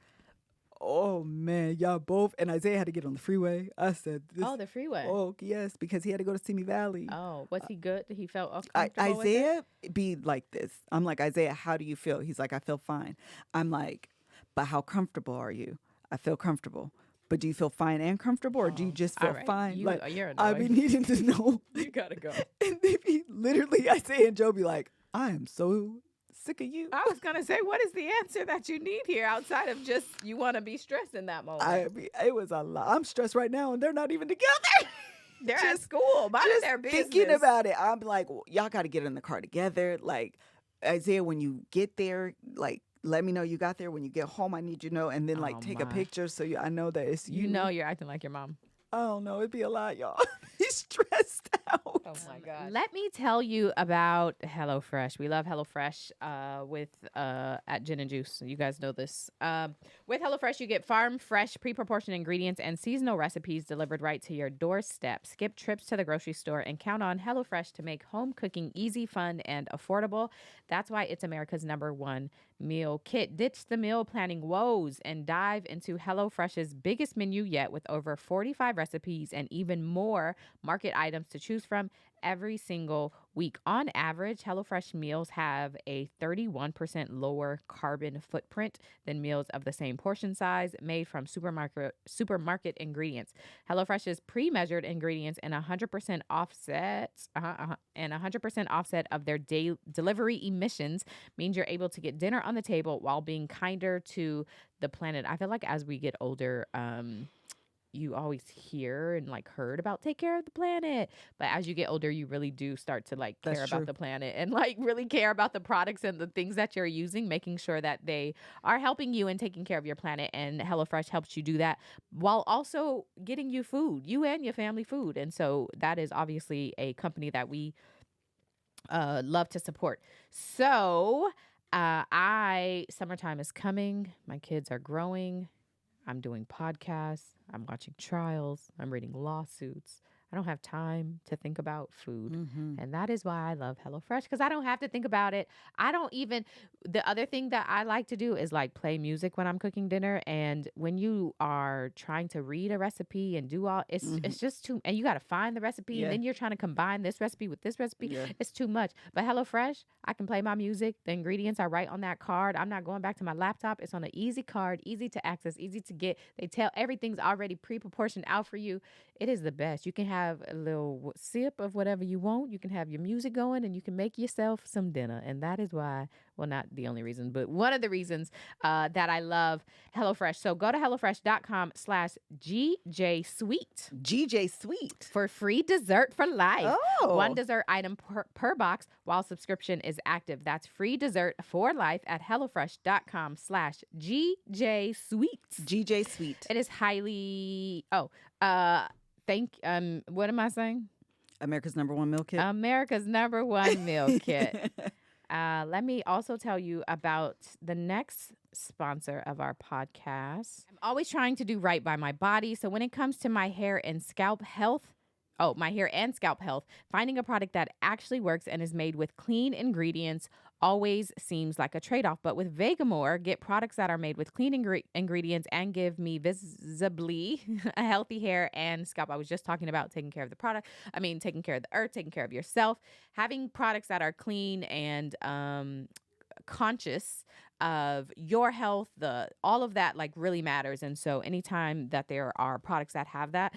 Speaker 1: oh, man, y'all both. And Isaiah had to get on the freeway. I said,
Speaker 3: the freeway.
Speaker 1: Oh, yes, because he had to go to Simi Valley.
Speaker 3: Oh, was he good? He felt uncomfortable
Speaker 1: Isaiah be like this. I'm like, Isaiah, how do you feel? He's like, I feel fine. I'm like, but how comfortable are you? I feel comfortable. But do you feel fine and comfortable, or do you just feel fine?
Speaker 3: You're annoyed.
Speaker 1: I be needing to know.
Speaker 3: You gotta go.
Speaker 1: And they be literally, Isaiah and Joe be like, I am so sick of you.
Speaker 3: I was gonna say, what is the answer that you need here outside of just you want to be stressed in that moment?
Speaker 1: It was a lot. I'm stressed right now, and they're not even together.
Speaker 3: They're at school, minding their business.
Speaker 1: Thinking about it, I'm like, well, y'all got to get in the car together. Like, Isaiah, when you get there, like, let me know you got there. When you get home, I need you to know, and then like take a picture so I know that it's you.
Speaker 3: You know you're acting like your mom.
Speaker 1: I don't know. It'd be a lot, y'all. He's stressed out.
Speaker 3: Oh my God. Let me tell you about HelloFresh. We love HelloFresh at Gin and Juice. You guys know this. With HelloFresh, you get farm fresh, pre-proportioned ingredients and seasonal recipes delivered right to your doorstep. Skip trips to the grocery store and count on HelloFresh to make home cooking easy, fun, and affordable. That's why it's America's #1 meal kit. Ditch the meal planning woes and dive into HelloFresh's biggest menu yet with over 45 recipes and even more market items to choose from every single week. On average, HelloFresh meals have a 31% lower carbon footprint than meals of the same portion size made from supermarket ingredients. HelloFresh's pre-measured ingredients and 100% offset of their delivery emissions means you're able to get dinner on the table while being kinder to the planet. I feel like as we get older, you always hear and like heard about take care of the planet, but as you get older you really do start to like care about the planet and like really care about the products and the things that you're using, making sure that they are helping you and taking care of your planet. And HelloFresh helps you do that while also getting you food, you and your family food. And so that is obviously a company that we love to support. So summertime is coming, my kids are growing, I'm doing podcasts, I'm watching trials, I'm reading lawsuits, I don't have time to think about food.
Speaker 1: Mm-hmm.
Speaker 3: And that is why I love HelloFresh, because I don't have to think about it. I don't even, the other thing that I like to do is like play music when I'm cooking dinner. And when you are trying to read a recipe and do all, it's just too, and you got to find the recipe and then you're trying to combine this recipe with this recipe.
Speaker 1: Yeah.
Speaker 3: It's too much. But HelloFresh, I can play my music. The ingredients are right on that card. I'm not going back to my laptop. It's on an easy card, easy to access, easy to get. They tell everything's already pre-proportioned out for you. It is the best. You can have a little sip of whatever you want. You can have your music going and you can make yourself some dinner. And that is why, well, not the only reason, but one of the reasons that I love HelloFresh. So go to HelloFresh.com/GJ Sweet.
Speaker 1: GJ Sweet.
Speaker 3: For free dessert for life.
Speaker 1: Oh.
Speaker 3: One dessert item per box while subscription is active. That's free dessert for life at HelloFresh.com/GJ Sweet.
Speaker 1: GJ Sweet.
Speaker 3: It is highly, what am I saying?
Speaker 1: America's #1 meal kit.
Speaker 3: America's #1 meal kit. Let me also tell you about the next sponsor of our podcast. I'm always trying to do right by my body. So when it comes to my hair and scalp health, finding a product that actually works and is made with clean ingredients always seems like a trade-off. But with Vegamore, get products that are made with clean ingredients and give me visibly a healthy hair and scalp. I was just talking about taking care of the product. I mean, taking care of the earth, taking care of yourself. Having products that are clean and conscious of your health, all of that like really matters. And so anytime that there are products that have that,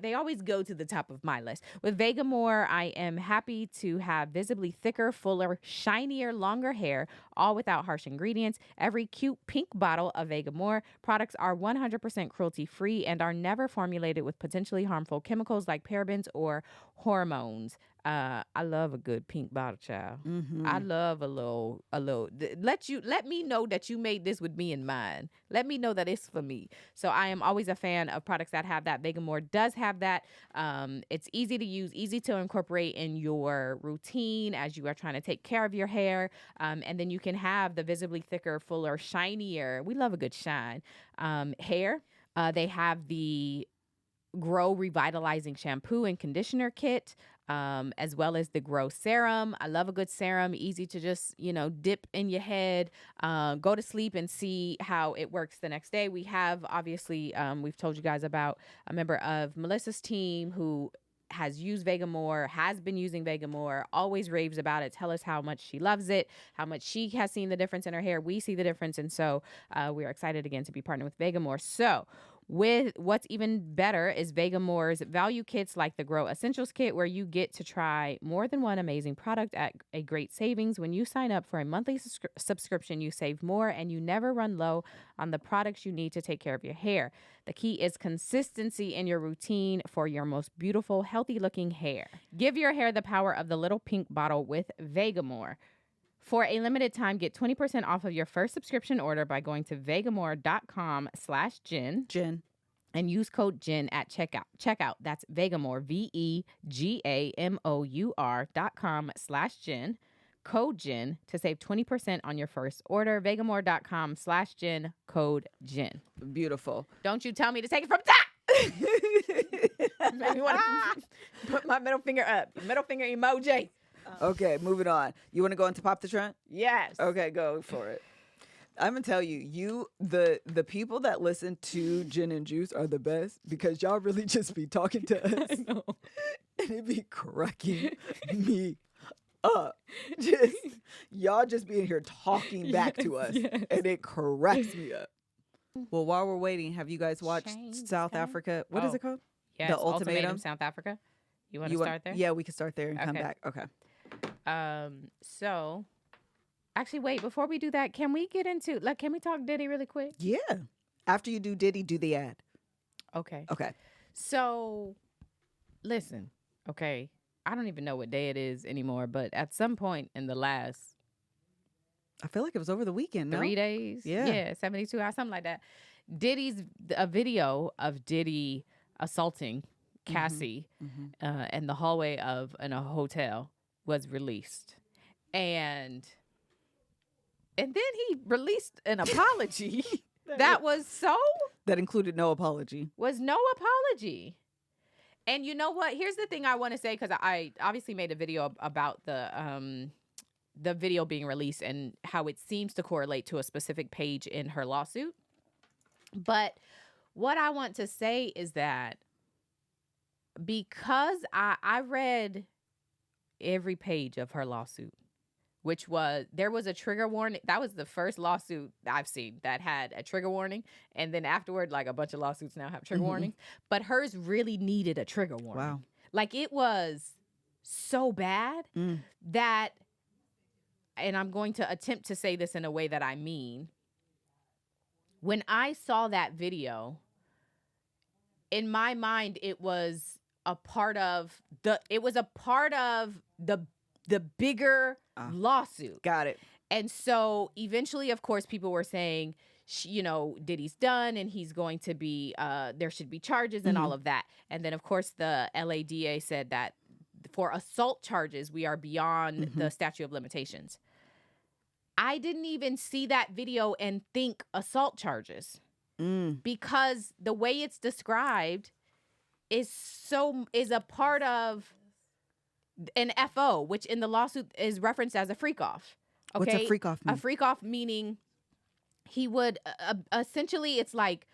Speaker 3: they always go to the top of my list. With Vegamore, I am happy to have visibly thicker, fuller, shinier, longer hair, all without harsh ingredients. Every cute pink bottle of Vegamore products are 100% cruelty-free and are never formulated with potentially harmful chemicals like parabens or hormones. I love a good pink bottle, child.
Speaker 1: Mm-hmm.
Speaker 3: I love a little. Let me know that you made this with me in mind. Let me know that it's for me. So I am always a fan of products that have that. Vegamore does have that. It's easy to use, easy to incorporate in your routine as you are trying to take care of your hair. And then you can have the visibly thicker, fuller, shinier. We love a good shine hair. They have the Grow Revitalizing Shampoo and Conditioner Kit, as well as the Grow Serum. I love a good serum, easy to just, dip in your head, go to sleep and see how it works the next day. We have, obviously, we've told you guys about a member of Melissa's team who has used Vegamore, has been using Vegamore, always raves about it, tell us how much she loves it, how much she has seen the difference in her hair. We see the difference. And so we are excited again to be partnered with Vegamore. So with what's even better is Vegamore's value kits like the Grow Essentials Kit, where you get to try more than one amazing product at a great savings. When you sign up for a monthly subscription, you save more and you never run low on the products you need to take care of your hair. The key is consistency in your routine for your most beautiful, healthy-looking hair. Give your hair the power of the little pink bottle with Vegamore. For a limited time, get 20% off of your first subscription order by going to vegamore.com/Jen.
Speaker 1: Jen.
Speaker 3: And use code Jen at checkout. That's Vegamore, vegamore.com/Jen. Code Jen to save 20% on your first order. Vegamore.com/Jen. Code Jen.
Speaker 1: Beautiful.
Speaker 3: Don't you tell me to take it from top. Maybe want to put my middle finger up. Middle finger emoji.
Speaker 1: Okay, moving on. You want to go into Pop the Trend?
Speaker 3: Yes.
Speaker 1: Okay, go for it. I'm gonna tell you, the people that listen to Gin and Juice are the best because y'all really just be talking to us.
Speaker 3: I know.
Speaker 1: And it be cracking me up. Y'all just being here talking back to us.
Speaker 3: Yes.
Speaker 1: And it cracks me up. Well, while we're waiting, have you guys watched South Africa? What is it called?
Speaker 3: Yes,
Speaker 1: The Ultimatum?
Speaker 3: South Africa. You want to start there?
Speaker 1: Yeah, we can start there and come
Speaker 3: Okay.
Speaker 1: back. Okay.
Speaker 3: So actually, wait, before we do that, can we get into, can we talk Diddy really quick?
Speaker 1: Yeah. After you do Diddy, do the ad.
Speaker 3: Okay.
Speaker 1: Okay.
Speaker 3: So listen, okay, I don't even know what day it is anymore, but at some point in the last
Speaker 1: I feel like it was over the weekend,
Speaker 3: 3 days,
Speaker 1: Yeah.
Speaker 3: 72 hours, something like that, a video of Diddy assaulting Cassie in the hallway of a hotel was released. And then he released an apology that
Speaker 1: included no apology.
Speaker 3: was no apology. And you know what? Here's the thing I want to say, because I obviously made a video about the video being released and how it seems to correlate to a specific page in her lawsuit. But what I want to say is that because I read every page of her lawsuit, there was a trigger warning. That was the first lawsuit I've seen that had a trigger warning. And then afterward, like a bunch of lawsuits now have trigger warnings. But hers really needed a trigger warning.
Speaker 1: Wow.
Speaker 3: Like it was so bad that, and I'm going to attempt to say this in a way that I mean, when I saw that video, in my mind, it was a part of the bigger lawsuit.
Speaker 1: Got it.
Speaker 3: And so eventually, of course, people were saying, Diddy's done and he's going to be, there should be charges and all of that. And then, of course, the LADA said that for assault charges, we are beyond the statute of limitations. I didn't even see that video and think assault charges because the way it's described is a part of an FO, which in the lawsuit is referenced as a freak off. Okay?
Speaker 1: What's a freak off mean?
Speaker 3: A freak off meaning he would essentially, it's like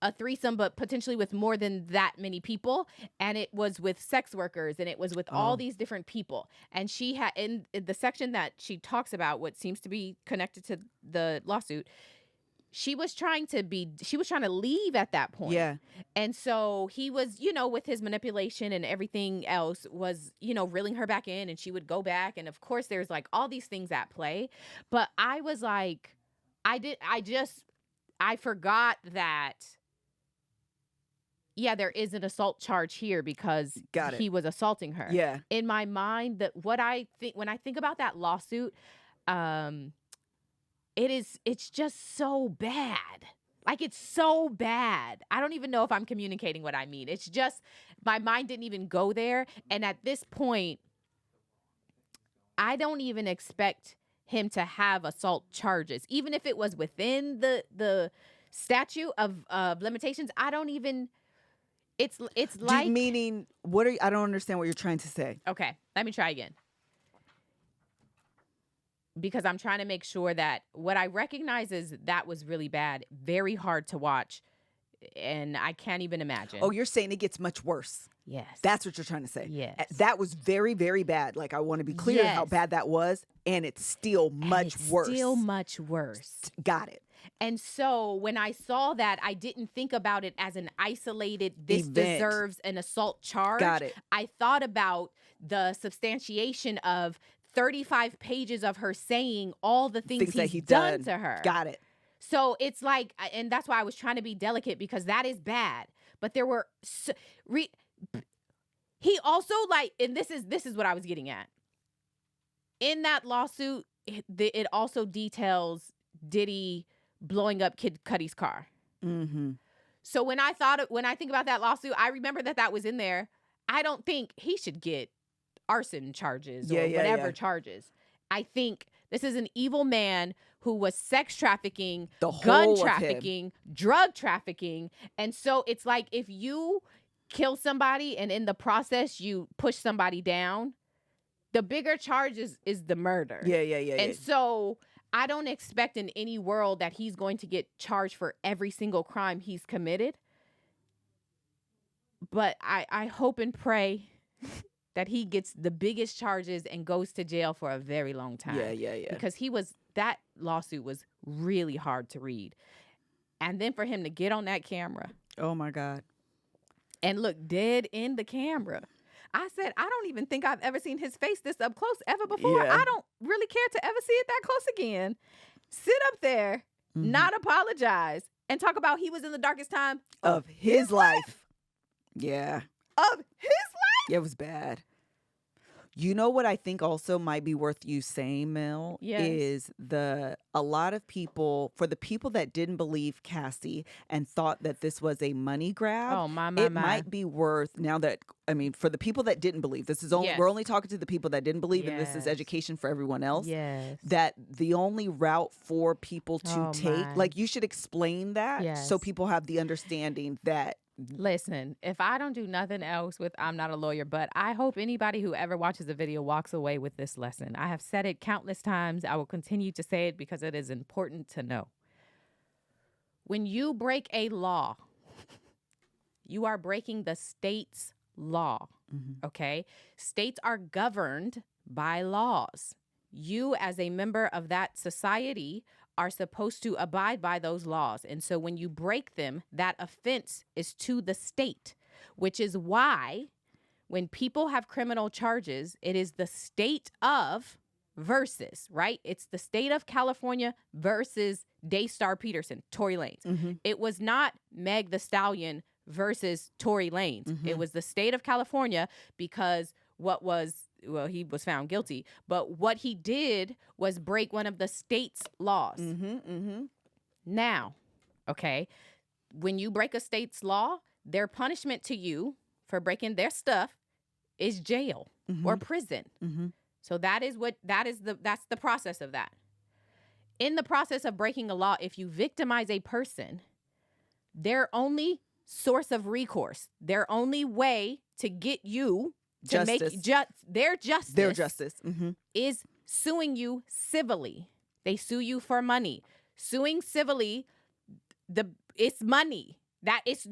Speaker 3: a threesome, but potentially with more than that many people. And it was with sex workers and it was with all these different people. And she had, in the section that she talks about, what seems to be connected to the lawsuit, she was trying to leave at that point.
Speaker 1: Yeah.
Speaker 3: And so he was, with his manipulation and everything else was, reeling her back in, and she would go back. And of course there's like all these things at play. But I was like, I forgot that, yeah, there is an assault charge here because he was assaulting her.
Speaker 1: Yeah.
Speaker 3: In my mind, when I think about that lawsuit, it's just so bad. Like, it's so bad. I don't even know if I'm communicating what I mean. It's just, my mind didn't even go there. And at this point, I don't even expect him to have assault charges. Even if it was within the statute of limitations, I don't even, it's like.
Speaker 1: Meaning, I don't understand what you're trying to say.
Speaker 3: Okay, let me try again. Because I'm trying to make sure that what I recognize is that was really bad, very hard to watch, and I can't even imagine.
Speaker 1: Oh, you're saying it gets much worse.
Speaker 3: Yes.
Speaker 1: That's what you're trying to say.
Speaker 3: Yes.
Speaker 1: That was very, very bad. Like, I want to be clear how bad that was, and it's still much worse.
Speaker 3: Still much worse.
Speaker 1: Got it.
Speaker 3: And so when I saw that, I didn't think about it as an isolated, this
Speaker 1: event
Speaker 3: deserves an assault charge.
Speaker 1: Got it.
Speaker 3: I thought about the substantiation of 35 pages of her saying all the things he's done to her.
Speaker 1: Got it.
Speaker 3: So it's like, and that's why I was trying to be delicate, because that is bad. But there were, he also, like, and this is what I was getting at. In that lawsuit, it also details Diddy blowing up Kid Cudi's car.
Speaker 1: Mm-hmm.
Speaker 3: So when I think about that lawsuit, I remember that was in there. I don't think he should get arson charges or whatever charges. I think this is an evil man who was sex trafficking, gun trafficking, drug trafficking. And so it's like, if you kill somebody and in the process you push somebody down, the bigger charge is the murder.
Speaker 1: Yeah.
Speaker 3: And so I don't expect in any world that he's going to get charged for every single crime he's committed. But I hope and pray that he gets the biggest charges and goes to jail for a very long time.
Speaker 1: Yeah.
Speaker 3: Because that lawsuit was really hard to read. And then for him to get on that camera.
Speaker 1: Oh my God.
Speaker 3: And look dead in the camera. I said, I don't even think I've ever seen his face this up close ever before.
Speaker 1: Yeah.
Speaker 3: I don't really care to ever see it that close again. Sit up there, not apologize, and talk about he was in the darkest time
Speaker 1: of his life. Yeah.
Speaker 3: Of his life?
Speaker 1: It was bad. You know what I think also might be worth you saying, Mel, is for the people that didn't believe Cassie and thought that this was a money grab, might be worth, now that, I mean, for the people that didn't believe, this is only, we're only talking to the people that didn't believe, and this is education for everyone else, that the only route for people to take, like, you should explain that so people have the understanding that
Speaker 3: Listen, if I don't do nothing else with I'm not a lawyer, but I hope anybody who ever watches the video walks away with this lesson. I have said it countless times. I will continue to say it because it is important to know. When you break a law, you are breaking the state's law, okay? States are governed by laws. You, as a member of that society, are supposed to abide by those laws. And so when you break them, that offense is to the state, which is why when people have criminal charges, it is the state of versus, right? It's the state of California versus Daystar Peterson, Tory Lanez. It was not Meg the Stallion versus Tory Lanez. It was the state of California because he was found guilty, but what he did was break one of the state's laws. Now, okay, when you break a state's law, their punishment to you for breaking their stuff is jail or prison. So that's the process of that. In the process of breaking a law, if you victimize a person, their only source of recourse, their only way to get you to
Speaker 1: Justice.
Speaker 3: make their justice
Speaker 1: is
Speaker 3: suing you civilly. They sue you for money. Suing civilly, it's money. It's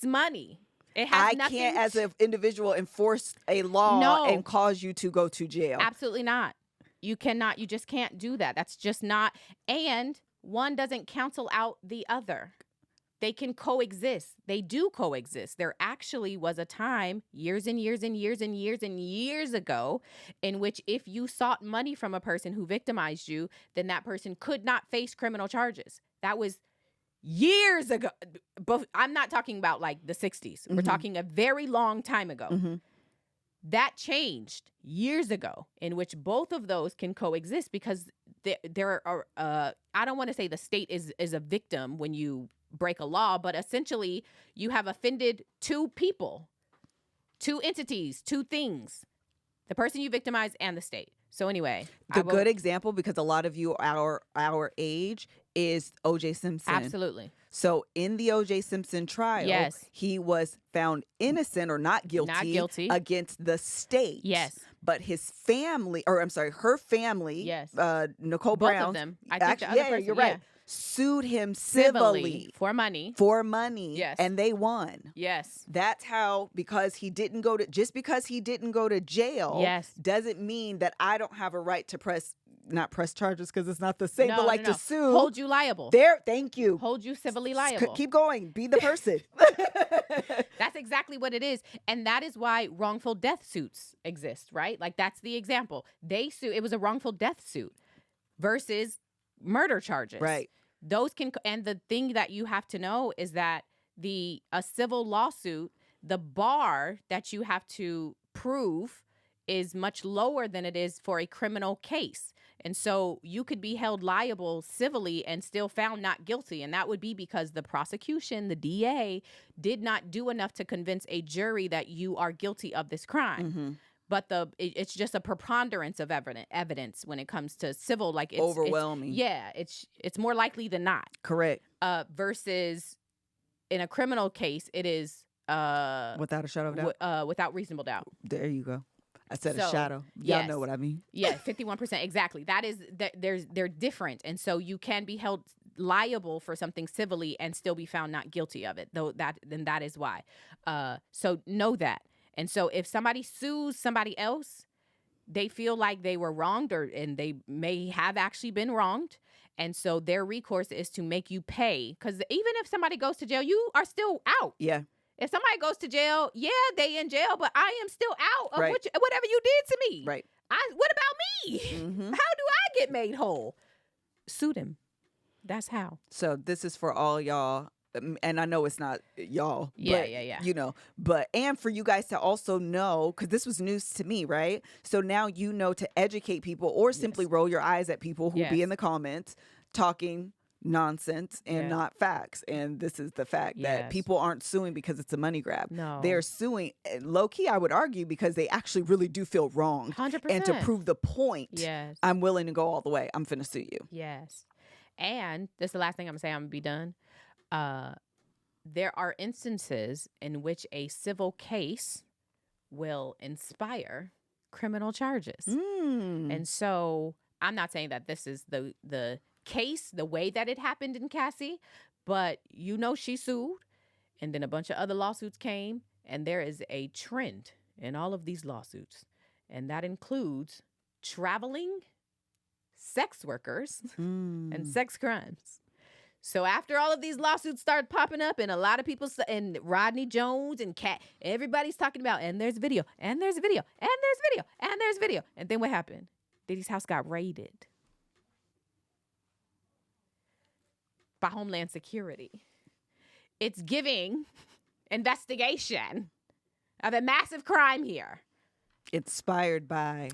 Speaker 3: money. It has
Speaker 1: I can't, as an individual, enforce a law and cause you to go to jail.
Speaker 3: Absolutely not. You cannot. You just can't do that. That's just not. And one doesn't cancel out the other. They can coexist. They do coexist. There actually was a time years and years and years and years and years ago in which if you sought money from a person who victimized you, then that person could not face criminal charges. That was years ago. But I'm not talking about like the 60s. We're talking a very long time ago. That changed years ago, in which both of those can coexist because there are, I don't want to say the state is a victim when you break a law, but essentially you have offended two people, two entities, two things, the person you victimized and the state. So anyway,
Speaker 1: the good example, because a lot of you our age, is O.J. Simpson.
Speaker 3: Absolutely.
Speaker 1: So in the O.J. Simpson trial, he was found innocent or not guilty against the state.
Speaker 3: Yes.
Speaker 1: But his family, or I'm sorry, her family, Nicole
Speaker 3: Both
Speaker 1: Brown.
Speaker 3: of them. I think the other person,
Speaker 1: you're right. Sued him civilly
Speaker 3: for money.
Speaker 1: Yes. And they won.
Speaker 3: Yes.
Speaker 1: That's how, because he didn't go to jail, doesn't mean that I don't have a right to not press charges, because it's not the same, but to sue.
Speaker 3: Hold you liable.
Speaker 1: Thank you.
Speaker 3: Hold you civilly liable.
Speaker 1: Keep going. Be the person.
Speaker 3: That's exactly what it is. And that is why wrongful death suits exist, right? Like that's the example. It was a wrongful death suit versus murder charges.
Speaker 1: Right.
Speaker 3: Those can, and the thing that you have to know is that a civil lawsuit, the bar that you have to prove is much lower than it is for a criminal case. And so you could be held liable civilly and still found not guilty. And that would be because the prosecution, the DA, did not do enough to convince a jury that you are guilty of this crime. But it's just a preponderance of evidence when it comes to civil, like it's
Speaker 1: overwhelming.
Speaker 3: It's more likely than not.
Speaker 1: Correct.
Speaker 3: Versus in a criminal case, it is
Speaker 1: without a shadow of doubt.
Speaker 3: Without reasonable doubt.
Speaker 1: There you go. I said a shadow. Y'all know what I mean.
Speaker 3: Yeah, 51%. Exactly. That is they're different, and so you can be held liable for something civilly and still be found not guilty of it. Then that is why. So know that. And so if somebody sues somebody else, they feel like they were wronged, and they may have actually been wronged. And so their recourse is to make you pay. Because even if somebody goes to jail, you are still out.
Speaker 1: Yeah.
Speaker 3: If somebody goes to jail, they in jail, but I am still out of whatever you did to me.
Speaker 1: Right.
Speaker 3: What about me? How do I get made whole? Sue them. That's how.
Speaker 1: So this is for all y'all. And I know it's not y'all.
Speaker 3: Yeah.
Speaker 1: You know, and for you guys to also know, because this was news to me, right? So now you know to educate people, or simply roll your eyes at people who be in the comments talking nonsense and not facts. And this is the fact that people aren't suing because it's a money grab.
Speaker 3: No.
Speaker 1: They're suing, low key, I would argue, because they actually really do feel wronged.
Speaker 3: 100%.
Speaker 1: And to prove the point, I'm willing to go all the way. I'm finna sue you.
Speaker 3: Yes. And this is the last thing I'm gonna say. I'm gonna be done. there are instances in which a civil case will inspire criminal charges. And so I'm not saying that this is the case, the way that it happened in Cassie, but she sued, and then a bunch of other lawsuits came, and there is a trend in all of these lawsuits, and that includes traveling sex workers and sex crimes. So after all of these lawsuits started popping up, and a lot of people, and Rodney Jones and Cat, everybody's talking about, and there's video, and there's video, and there's video, and there's video. And then what happened? Diddy's house got raided by Homeland Security. It's giving investigation of a massive crime here.
Speaker 1: Inspired by.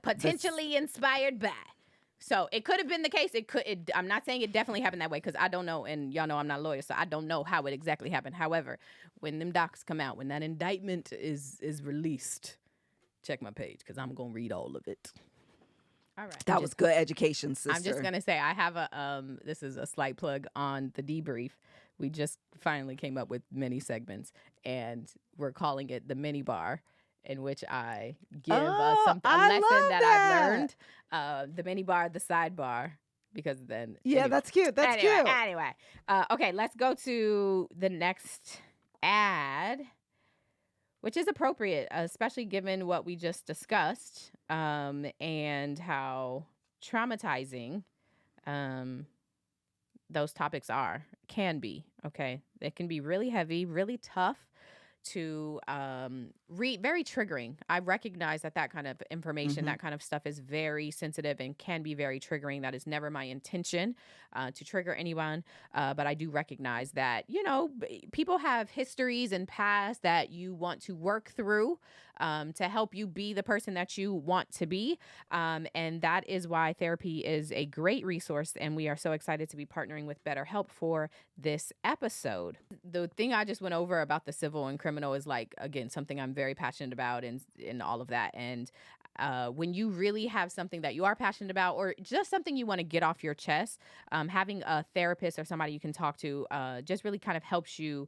Speaker 3: Potentially inspired by. So it could have been the case. I'm not saying it definitely happened that way, because I don't know, and y'all know I'm not a lawyer, so I don't know how it exactly happened. However, when them docs come out, when that indictment is released, check my page, because I'm going to read all of it. All right.
Speaker 1: That was good education, sister.
Speaker 3: I'm just going to say I have this is a slight plug on the debrief. We just finally came up with mini segments, and we're calling it the mini bar, in which I give a lesson that I've learned. The mini bar, the sidebar, because then.
Speaker 1: Yeah, anyway. That's cute. That's cute.
Speaker 3: Anyway, okay, let's go to the next ad, which is appropriate, especially given what we just discussed, and how traumatizing those topics can be. Okay, it can be really heavy, really tough to read, very triggering. I recognize that kind of information, that kind of stuff is very sensitive and can be very triggering. That is never my intention to trigger anyone. But I do recognize that, people have histories and past that you want to work through to help you be the person that you want to be. And that is why therapy is a great resource. And we are so excited to be partnering with BetterHelp for this episode. The thing I just went over about the civil and criminal is, like, again, something I'm very passionate about and all of that. And when you really have something that you are passionate about, or just something you want to get off your chest, having a therapist or somebody you can talk to just really kind of helps you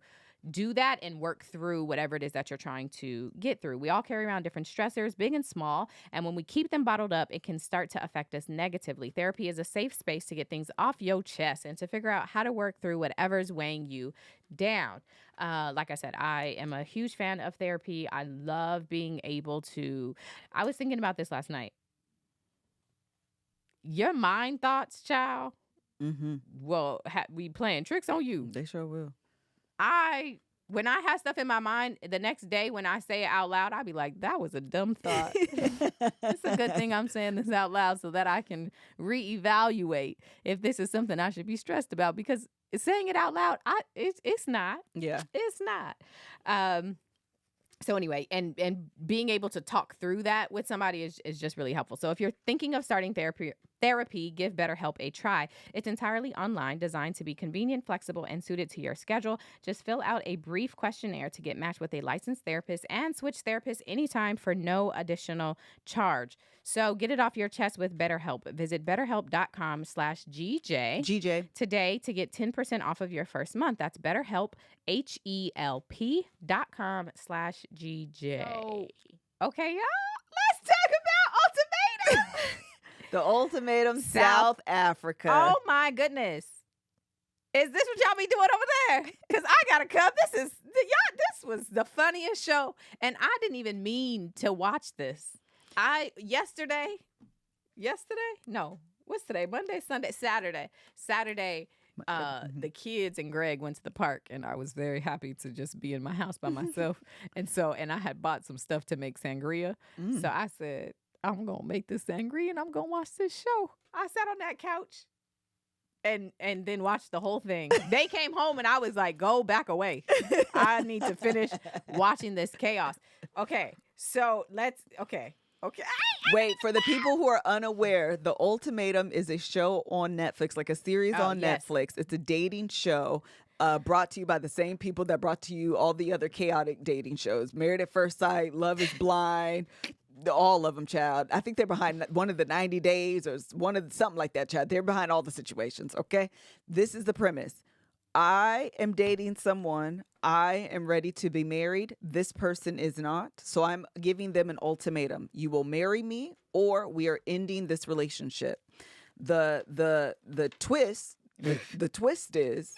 Speaker 3: do that and work through whatever it is that you're trying to get through. We all carry around different stressors, big and small, and when we keep them bottled up, it can start to affect us negatively. Therapy is a safe space to get things off your chest and to figure out how to work through whatever's weighing you down. Like I said, I am a huge fan of therapy. I love being able to, I was thinking about this last night. Your mind thoughts, child, will be playing tricks on you.
Speaker 1: They sure will.
Speaker 3: When I have stuff in my mind, the next day when I say it out loud, I'll be like, that was a dumb thought. It's a good thing I'm saying this out loud so that I can reevaluate if this is something I should be stressed about, because saying it out loud, it's not.
Speaker 1: Yeah.
Speaker 3: It's not. So anyway, and being able to talk through that with somebody is just really helpful. So if you're thinking of starting therapy, give BetterHelp a try. It's entirely online, designed to be convenient, flexible, and suited to your schedule. Just fill out a brief questionnaire to get matched with a licensed therapist and switch therapists anytime for no additional charge. So get it off your chest with BetterHelp. Visit BetterHelp.com/GJ today to get 10% off of your first month. That's BetterHelp, HELP.com/GJ. Okay, y'all, let's talk about Ultimatum.
Speaker 1: The Ultimatum, South Africa.
Speaker 3: Oh my goodness. Is this what y'all be doing over there? Because I got to come. This was the funniest show. And I didn't even mean to watch this. Yesterday? No. What's today? Monday, Sunday, Saturday. The kids and Greg went to the park, and I was very happy to just be in my house by myself. and I had bought some stuff to make sangria. So I said, I'm going to make this sangria and I'm going to watch this show. I sat on that couch and then watched the whole thing. They came home and I was like, go back away. I need to finish watching this chaos. Okay. So okay.
Speaker 1: Wait, for the people who are unaware, The Ultimatum is a show on Netflix, like a series on Netflix. It's a dating show brought to you by the same people that brought to you all the other chaotic dating shows. Married at First Sight, Love is Blind, all of them, child. I think they're behind one of the 90 Days or something like that, child. They're behind all the situations, okay? This is the premise. I am dating someone. I am ready to be married. This person is not. So I'm giving them an ultimatum. You will marry me or we are ending this relationship. The twist, the twist is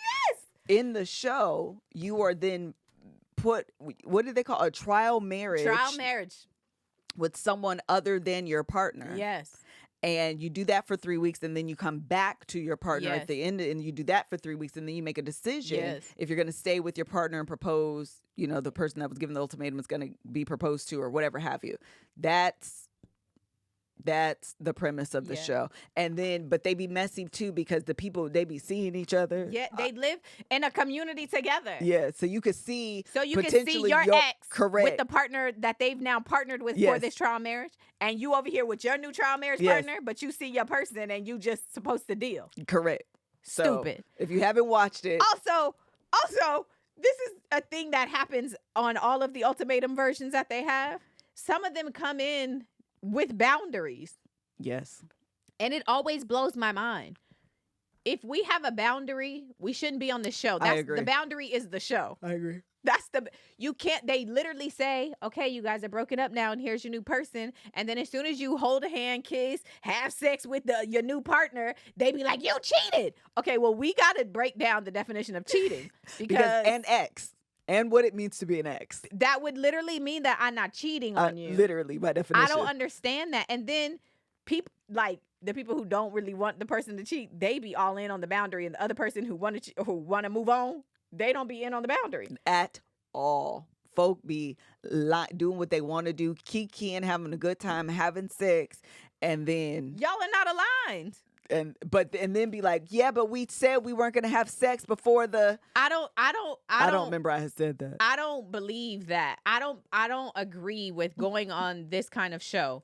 Speaker 1: in the show, you are then put, what do they call a trial marriage?
Speaker 3: Trial marriage.
Speaker 1: With someone other than your partner.
Speaker 3: Yes.
Speaker 1: And you do that for 3 weeks, and then you come back to your partner at the end, and you do that for 3 weeks, and then you make a decision if you're going to stay with your partner and propose. You know, the person that was given the ultimatum is going to be proposed to, or whatever have you. That's the premise of the show. And then, but they be messy too because the people, they be seeing each other.
Speaker 3: Yeah, they live in a community together.
Speaker 1: Yeah, so you could see
Speaker 3: your ex
Speaker 1: correct.
Speaker 3: with the partner that they've now partnered with for this trial marriage, and you over here with your new trial marriage partner, but you see your person and you just supposed to deal.
Speaker 1: Correct. So,
Speaker 3: stupid.
Speaker 1: If you haven't watched it.
Speaker 3: Also, this is a thing that happens on all of the ultimatum versions that they have. Some of them come in with boundaries.
Speaker 1: Yes.
Speaker 3: And it always blows my mind. If we have a boundary, we shouldn't be on the show.
Speaker 1: I agree.
Speaker 3: The boundary is the show.
Speaker 1: I agree.
Speaker 3: They literally say, okay, you guys are broken up now and here's your new person. And then as soon as you hold a hand, kiss, have sex with your new partner, they be like, you cheated. Okay, well, we got to break down the definition of cheating. Because
Speaker 1: an ex. And what it means to be an ex.
Speaker 3: That would literally mean that I'm not cheating on you.
Speaker 1: Literally, by definition.
Speaker 3: I don't understand that. And then people, like the people who don't really want the person to cheat, they be all in on the boundary. And the other person who want to move on, they don't be in on the boundary. At
Speaker 1: all. Folk be doing what they want to do, kikiing, having a good time, having sex, and then
Speaker 3: y'all are not aligned.
Speaker 1: And then be like, yeah, but we said we weren't gonna have sex before the.
Speaker 3: I don't
Speaker 1: remember I had said that.
Speaker 3: I don't believe that. I don't agree with going on this kind of show,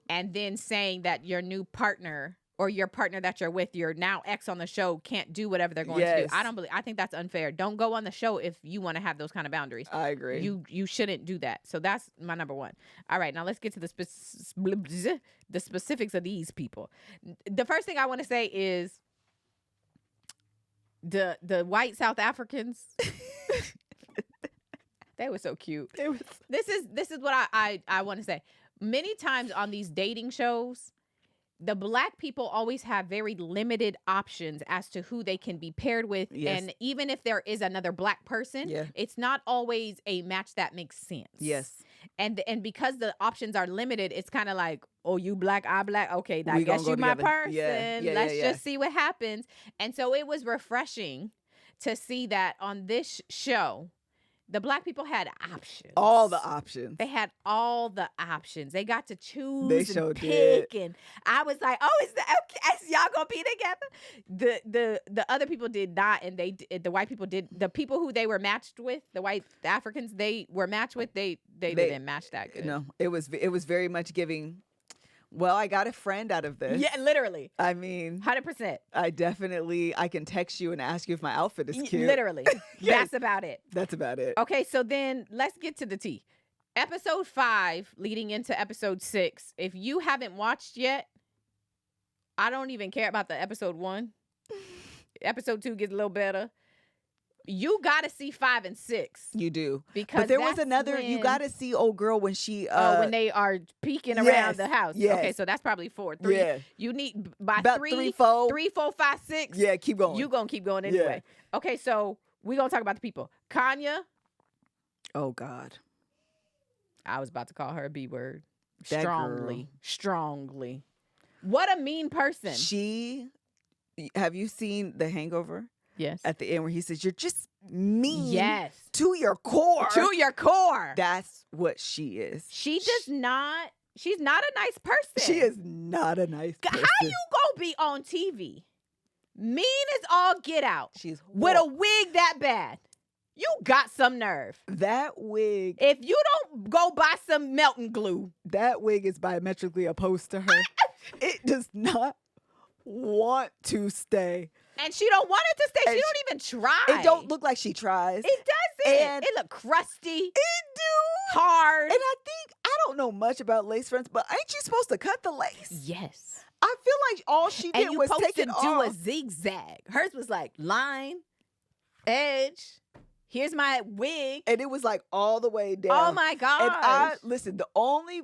Speaker 3: and then saying that your new partner or your partner that you're with, your now ex on the show, can't do whatever they're going to do. I think that's unfair. Don't go on the show if you want to have those kind of boundaries.
Speaker 1: I agree.
Speaker 3: You shouldn't do that. So that's my number one. All right, now let's get to the specifics of these people. The first thing I want to say is the white South Africans. They were so cute. This is what I want to say. Many times on these dating shows, the black people always have very limited options as to who they can be paired with. Yes. And even if there is another black person, it's not always a match that makes sense.
Speaker 1: Yes.
Speaker 3: And because the options are limited, it's kind of like, oh, you black, I black. Okay, I guess you my person. Let's just see what happens. And so it was refreshing to see that on this show, the black people had options.
Speaker 1: All the options.
Speaker 3: They had all the options. They got to choose
Speaker 1: and
Speaker 3: pick. And I was like, oh, is y'all gonna be together? The other people did not, and the white people did. The people who they were matched with, the Africans they were matched with, they didn't match that good.
Speaker 1: No, it was very much giving. Well, I got a friend out of this.
Speaker 3: Yeah, literally.
Speaker 1: I mean,
Speaker 3: 100%.
Speaker 1: I can text you and ask you if my outfit is cute.
Speaker 3: Literally. Yes. That's about it.
Speaker 1: That's about it.
Speaker 3: Okay, so then let's get to the tea. Episode 5 leading into episode 6. If you haven't watched yet, I don't even care about the episode 1. Episode 2 gets a little better. You gotta see 5 and 6.
Speaker 1: You do.
Speaker 3: Because
Speaker 1: but there was another, you gotta see old girl when she
Speaker 3: when they are peeking around the house.
Speaker 1: Yes.
Speaker 3: Okay, so that's probably 4. 3.
Speaker 1: Yeah.
Speaker 3: You need by
Speaker 1: about
Speaker 3: 3, 4, 5, 6.
Speaker 1: Yeah, keep going.
Speaker 3: You gonna keep going anyway. Yeah. Okay, so we're gonna talk about the people. Kanya.
Speaker 1: Oh God.
Speaker 3: I was about to call her a B word.
Speaker 1: That
Speaker 3: Strongly. What a mean person.
Speaker 1: Have you seen The Hangover?
Speaker 3: Yes.
Speaker 1: At the end where he says, you're just mean.
Speaker 3: Yes.
Speaker 1: To your core.
Speaker 3: To your core.
Speaker 1: That's what she is.
Speaker 3: She's not a nice person.
Speaker 1: She is not a nice person.
Speaker 3: How you gonna be on TV? Mean as all get out.
Speaker 1: She's
Speaker 3: with a wig that bad. You got some nerve.
Speaker 1: That wig.
Speaker 3: If you don't go buy some melting glue.
Speaker 1: That wig is diametrically opposed to her. It does not want to stay.
Speaker 3: And she don't want it to stay. She don't even try.
Speaker 1: It don't look like she tries.
Speaker 3: It doesn't.
Speaker 1: And
Speaker 3: it look crusty.
Speaker 1: It do.
Speaker 3: Hard.
Speaker 1: And I don't know much about lace fronts, but ain't you supposed to cut the lace?
Speaker 3: Yes.
Speaker 1: I feel like all she did was take it off.
Speaker 3: And you supposed to do a zigzag. Hers was like line, edge. Here's my wig.
Speaker 1: And it was like all the way down.
Speaker 3: Oh my gosh.
Speaker 1: And listen, the only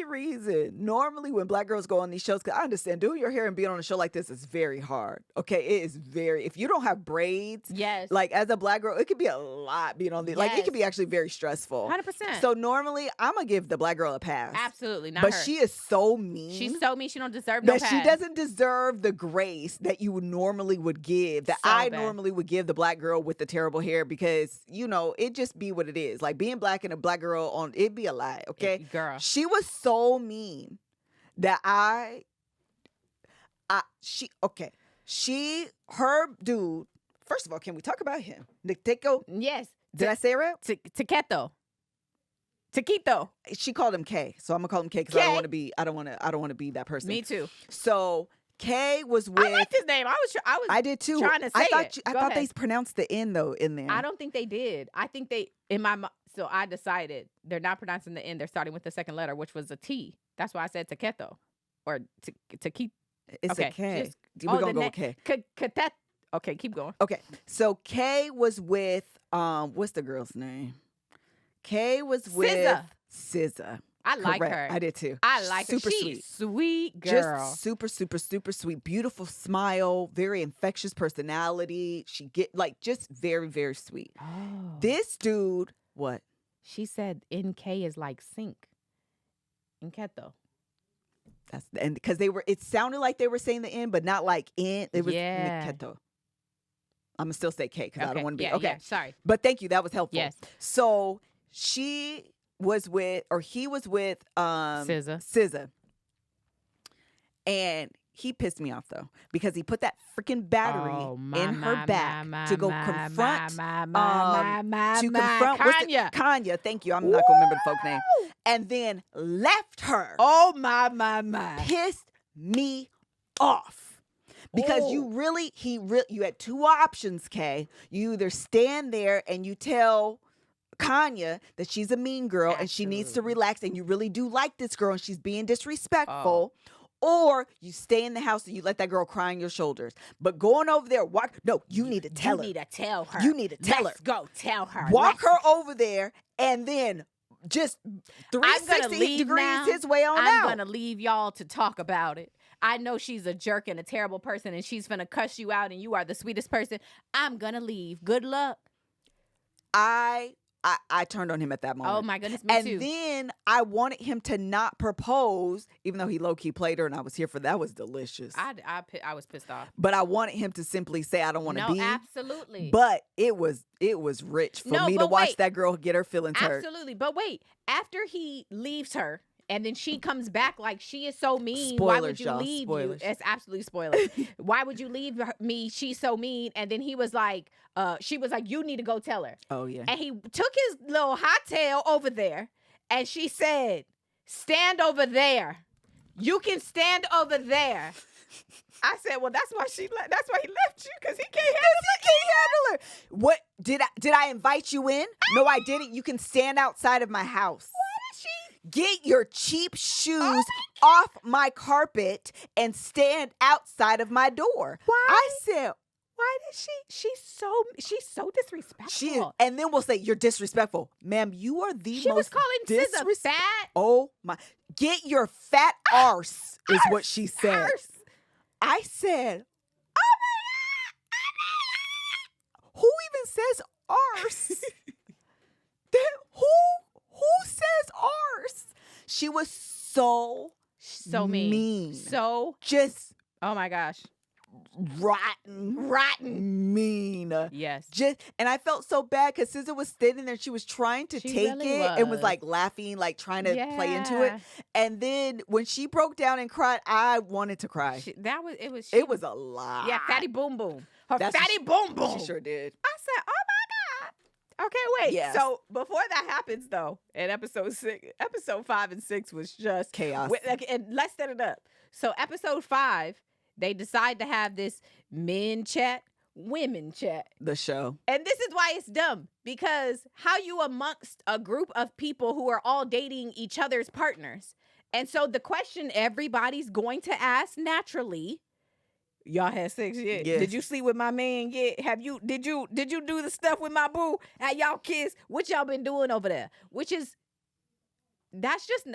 Speaker 1: reason normally when black girls go on these shows, because I understand doing your hair and being on a show like this is very hard. Okay. It is if you don't have braids,
Speaker 3: yes.
Speaker 1: like as a black girl, it could be a lot being on the, like it could be actually very stressful.
Speaker 3: 100%.
Speaker 1: So normally I'm going to give the black girl a pass.
Speaker 3: Absolutely. Not
Speaker 1: but
Speaker 3: her.
Speaker 1: she is so mean.
Speaker 3: She's so mean. She don't deserve no pass.
Speaker 1: She doesn't deserve the grace that you normally would give, that I normally would give the black girl with the terrible hair, because, you know, it just be what it is. Like being black and a black girl on, it'd be a lie, okay?
Speaker 3: Girl.
Speaker 1: She was so mean that her dude, first of all, can we talk about him? Nico?
Speaker 3: Yes.
Speaker 1: Did I say it right?
Speaker 3: Taquito.
Speaker 1: She called him K, so I'm gonna call him K because I don't want to be that person.
Speaker 3: Me too.
Speaker 1: So K was with.
Speaker 3: I like his name. I did too. Trying to say
Speaker 1: I thought they pronounced the N though in there.
Speaker 3: I don't think they did. I think they so I decided they're not pronouncing the N. They're starting with the second letter, which was a T. That's why I said taqueto or taquito.
Speaker 1: It's a K. We're gonna go with K.
Speaker 3: Okay, keep going.
Speaker 1: Okay, so K was with what's the girl's name? K was with SZA.
Speaker 3: I like her.
Speaker 1: I did too.
Speaker 3: I like her. She's sweet girl.
Speaker 1: Just super, super, super sweet. Beautiful smile. Very infectious personality. She just very, very sweet.
Speaker 3: Oh.
Speaker 1: This dude, what?
Speaker 3: She said NK is like sink. Nketo.
Speaker 1: And because it sounded like they were saying the N, but not like in. It was Nketo. I'm gonna still say K because I don't want to be okay.
Speaker 3: Yeah, sorry,
Speaker 1: but thank you. That was helpful.
Speaker 3: Yes.
Speaker 1: So he was with SZA. And he pissed me off though, because he put that freaking battery in her back to go confront Kanye. Thank you. I'm not gonna remember the folk name. And then left her.
Speaker 3: Oh my.
Speaker 1: Pissed me off. Because you had two options, Kay. You either stand there and you tell Kanye that she's a mean girl and she needs to relax, and you really do like this girl and she's being disrespectful, or you stay in the house and you let that girl cry on your shoulders. But going over there, you need to tell her.
Speaker 3: You need to tell her.
Speaker 1: You need to tell her.
Speaker 3: Let's go tell her.
Speaker 1: Walk her over there and then just 360 degrees
Speaker 3: now.
Speaker 1: His way on out.
Speaker 3: I'm going to leave y'all to talk about it. I know she's a jerk and a terrible person and she's going to cuss you out and you are the sweetest person. I'm going to leave. Good luck.
Speaker 1: I turned on him at that moment.
Speaker 3: Oh my goodness, me too.
Speaker 1: And then I wanted him to not propose, even though he low-key played her and I was here for that. That was delicious.
Speaker 3: I was pissed off.
Speaker 1: But I wanted him to simply say, I don't want to be.
Speaker 3: No, absolutely.
Speaker 1: But it was rich for me to watch that girl get her feelings hurt.
Speaker 3: Absolutely. But wait, after he leaves her, and then she comes back like she is so mean.
Speaker 1: Spoilers,
Speaker 3: why would you
Speaker 1: y'all.
Speaker 3: leave
Speaker 1: Spoilers.
Speaker 3: you? It's absolutely spoilers. Why would you leave me? She's so mean. And then he was like, she was like, you need to go tell her.
Speaker 1: Oh, yeah.
Speaker 3: And he took his little hot tail over there. And she said, stand over there. You can stand over there. I said, well, that's why he left you, because he can't handle
Speaker 1: her. What did I invite you in? No, I didn't. You can stand outside of my house. Get your cheap shoes off my carpet and stand outside of my door.
Speaker 3: Why?
Speaker 1: I said,
Speaker 3: why did she's so disrespectful.
Speaker 1: She is, and then we'll say, you're disrespectful. Ma'am, you are the
Speaker 3: she
Speaker 1: most
Speaker 3: was calling SZA fat.
Speaker 1: Oh my, get your fat arse is what she said.
Speaker 3: Arse.
Speaker 1: I said, oh my God. Who even says arse? Who says arse? She was so mean.
Speaker 3: So
Speaker 1: just,
Speaker 3: oh my gosh.
Speaker 1: rotten mean.
Speaker 3: Yes.
Speaker 1: And I felt so bad because SZA was standing there. She was trying to take it and was like laughing, like trying to play into it. And then when she broke down and cried, I wanted to cry. It was a lot.
Speaker 3: Yeah, fatty boom boom. Fatty boom boom.
Speaker 1: She sure did.
Speaker 3: I said, oh my God. Okay, wait.
Speaker 1: Yes.
Speaker 3: So before that happens, though, in episode 5 and 6 was just
Speaker 1: chaos.
Speaker 3: And let's set it up. So episode 5, they decide to have this men chat, women chat.
Speaker 1: The show.
Speaker 3: And this is why it's dumb, because how you amongst a group of people who are all dating each other's partners. And so the question everybody's going to ask naturally, Y'all had sex yet?
Speaker 1: Yes.
Speaker 3: Did you sleep with my man yet? Did you do the stuff with my boo? Had y'all kissed? What y'all been doing over there? That's just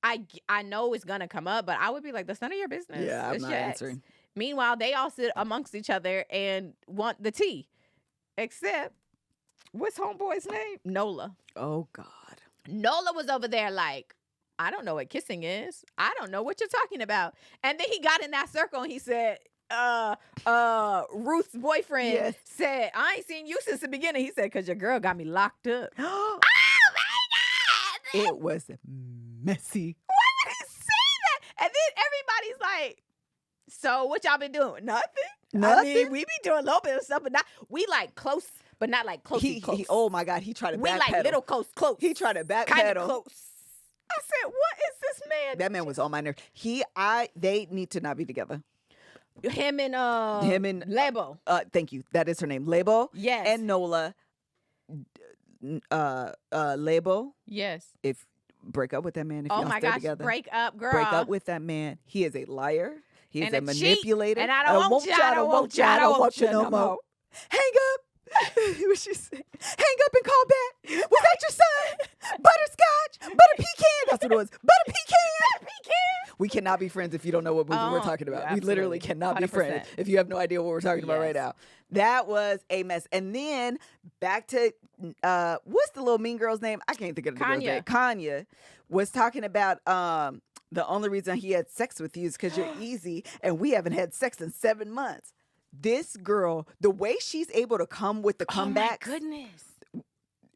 Speaker 3: I know it's gonna come up, but I would be like, that's none of your business.
Speaker 1: Yeah, I'm
Speaker 3: It's
Speaker 1: not
Speaker 3: your ex.
Speaker 1: answering.
Speaker 3: Meanwhile, they all sit amongst each other and want the tea. Except, what's homeboy's name? Nola.
Speaker 1: Oh God.
Speaker 3: Nola was over there like, I don't know what kissing is. I don't know what you're talking about. And then he got in that circle and he said, Ruth's boyfriend said, I ain't seen you since the beginning. He said, because your girl got me locked up. Oh my God!
Speaker 1: It was messy.
Speaker 3: Why would he say that? And then everybody's like, so what y'all been doing? Nothing. I mean, we be doing a little bit of stuff, but not, we like close, but not like close.
Speaker 1: He oh my God, he tried to
Speaker 3: we
Speaker 1: backpedal.
Speaker 3: like little close.
Speaker 1: He tried to backpedal.
Speaker 3: Kind of close. I said, what is this man?
Speaker 1: That man was on my nerves. They need to not be together.
Speaker 3: Him and Lebo.
Speaker 1: Thank you. That is her name. Lebo.
Speaker 3: Yes.
Speaker 1: And Nola. Lebo.
Speaker 3: Yes.
Speaker 1: If break up with that man if
Speaker 3: oh
Speaker 1: y'all
Speaker 3: my
Speaker 1: stay
Speaker 3: gosh,
Speaker 1: together.
Speaker 3: break up, girl.
Speaker 1: Break up with that man. He is a liar. He is
Speaker 3: And
Speaker 1: a
Speaker 3: a
Speaker 1: manipulator.
Speaker 3: cheat. And I don't want you. I don't want you.
Speaker 1: I don't want you no more. Hang up. What she said? Hang up and call back. Was that your son? Butterscotch? Butter pecan? That's what it was. Butter pecan? We cannot be friends if you don't know what movie we're talking about.
Speaker 3: Absolutely.
Speaker 1: We literally cannot be
Speaker 3: 100%.
Speaker 1: friends if you have no idea what we're talking about right now. That was a mess. And then back to what's the little mean girl's name? I can't think of the girl's name. Kanya was talking about the only reason he had sex with you is because you're easy and we haven't had sex in 7 months. This girl, the way she's able to come with the comeback.
Speaker 3: Oh my goodness.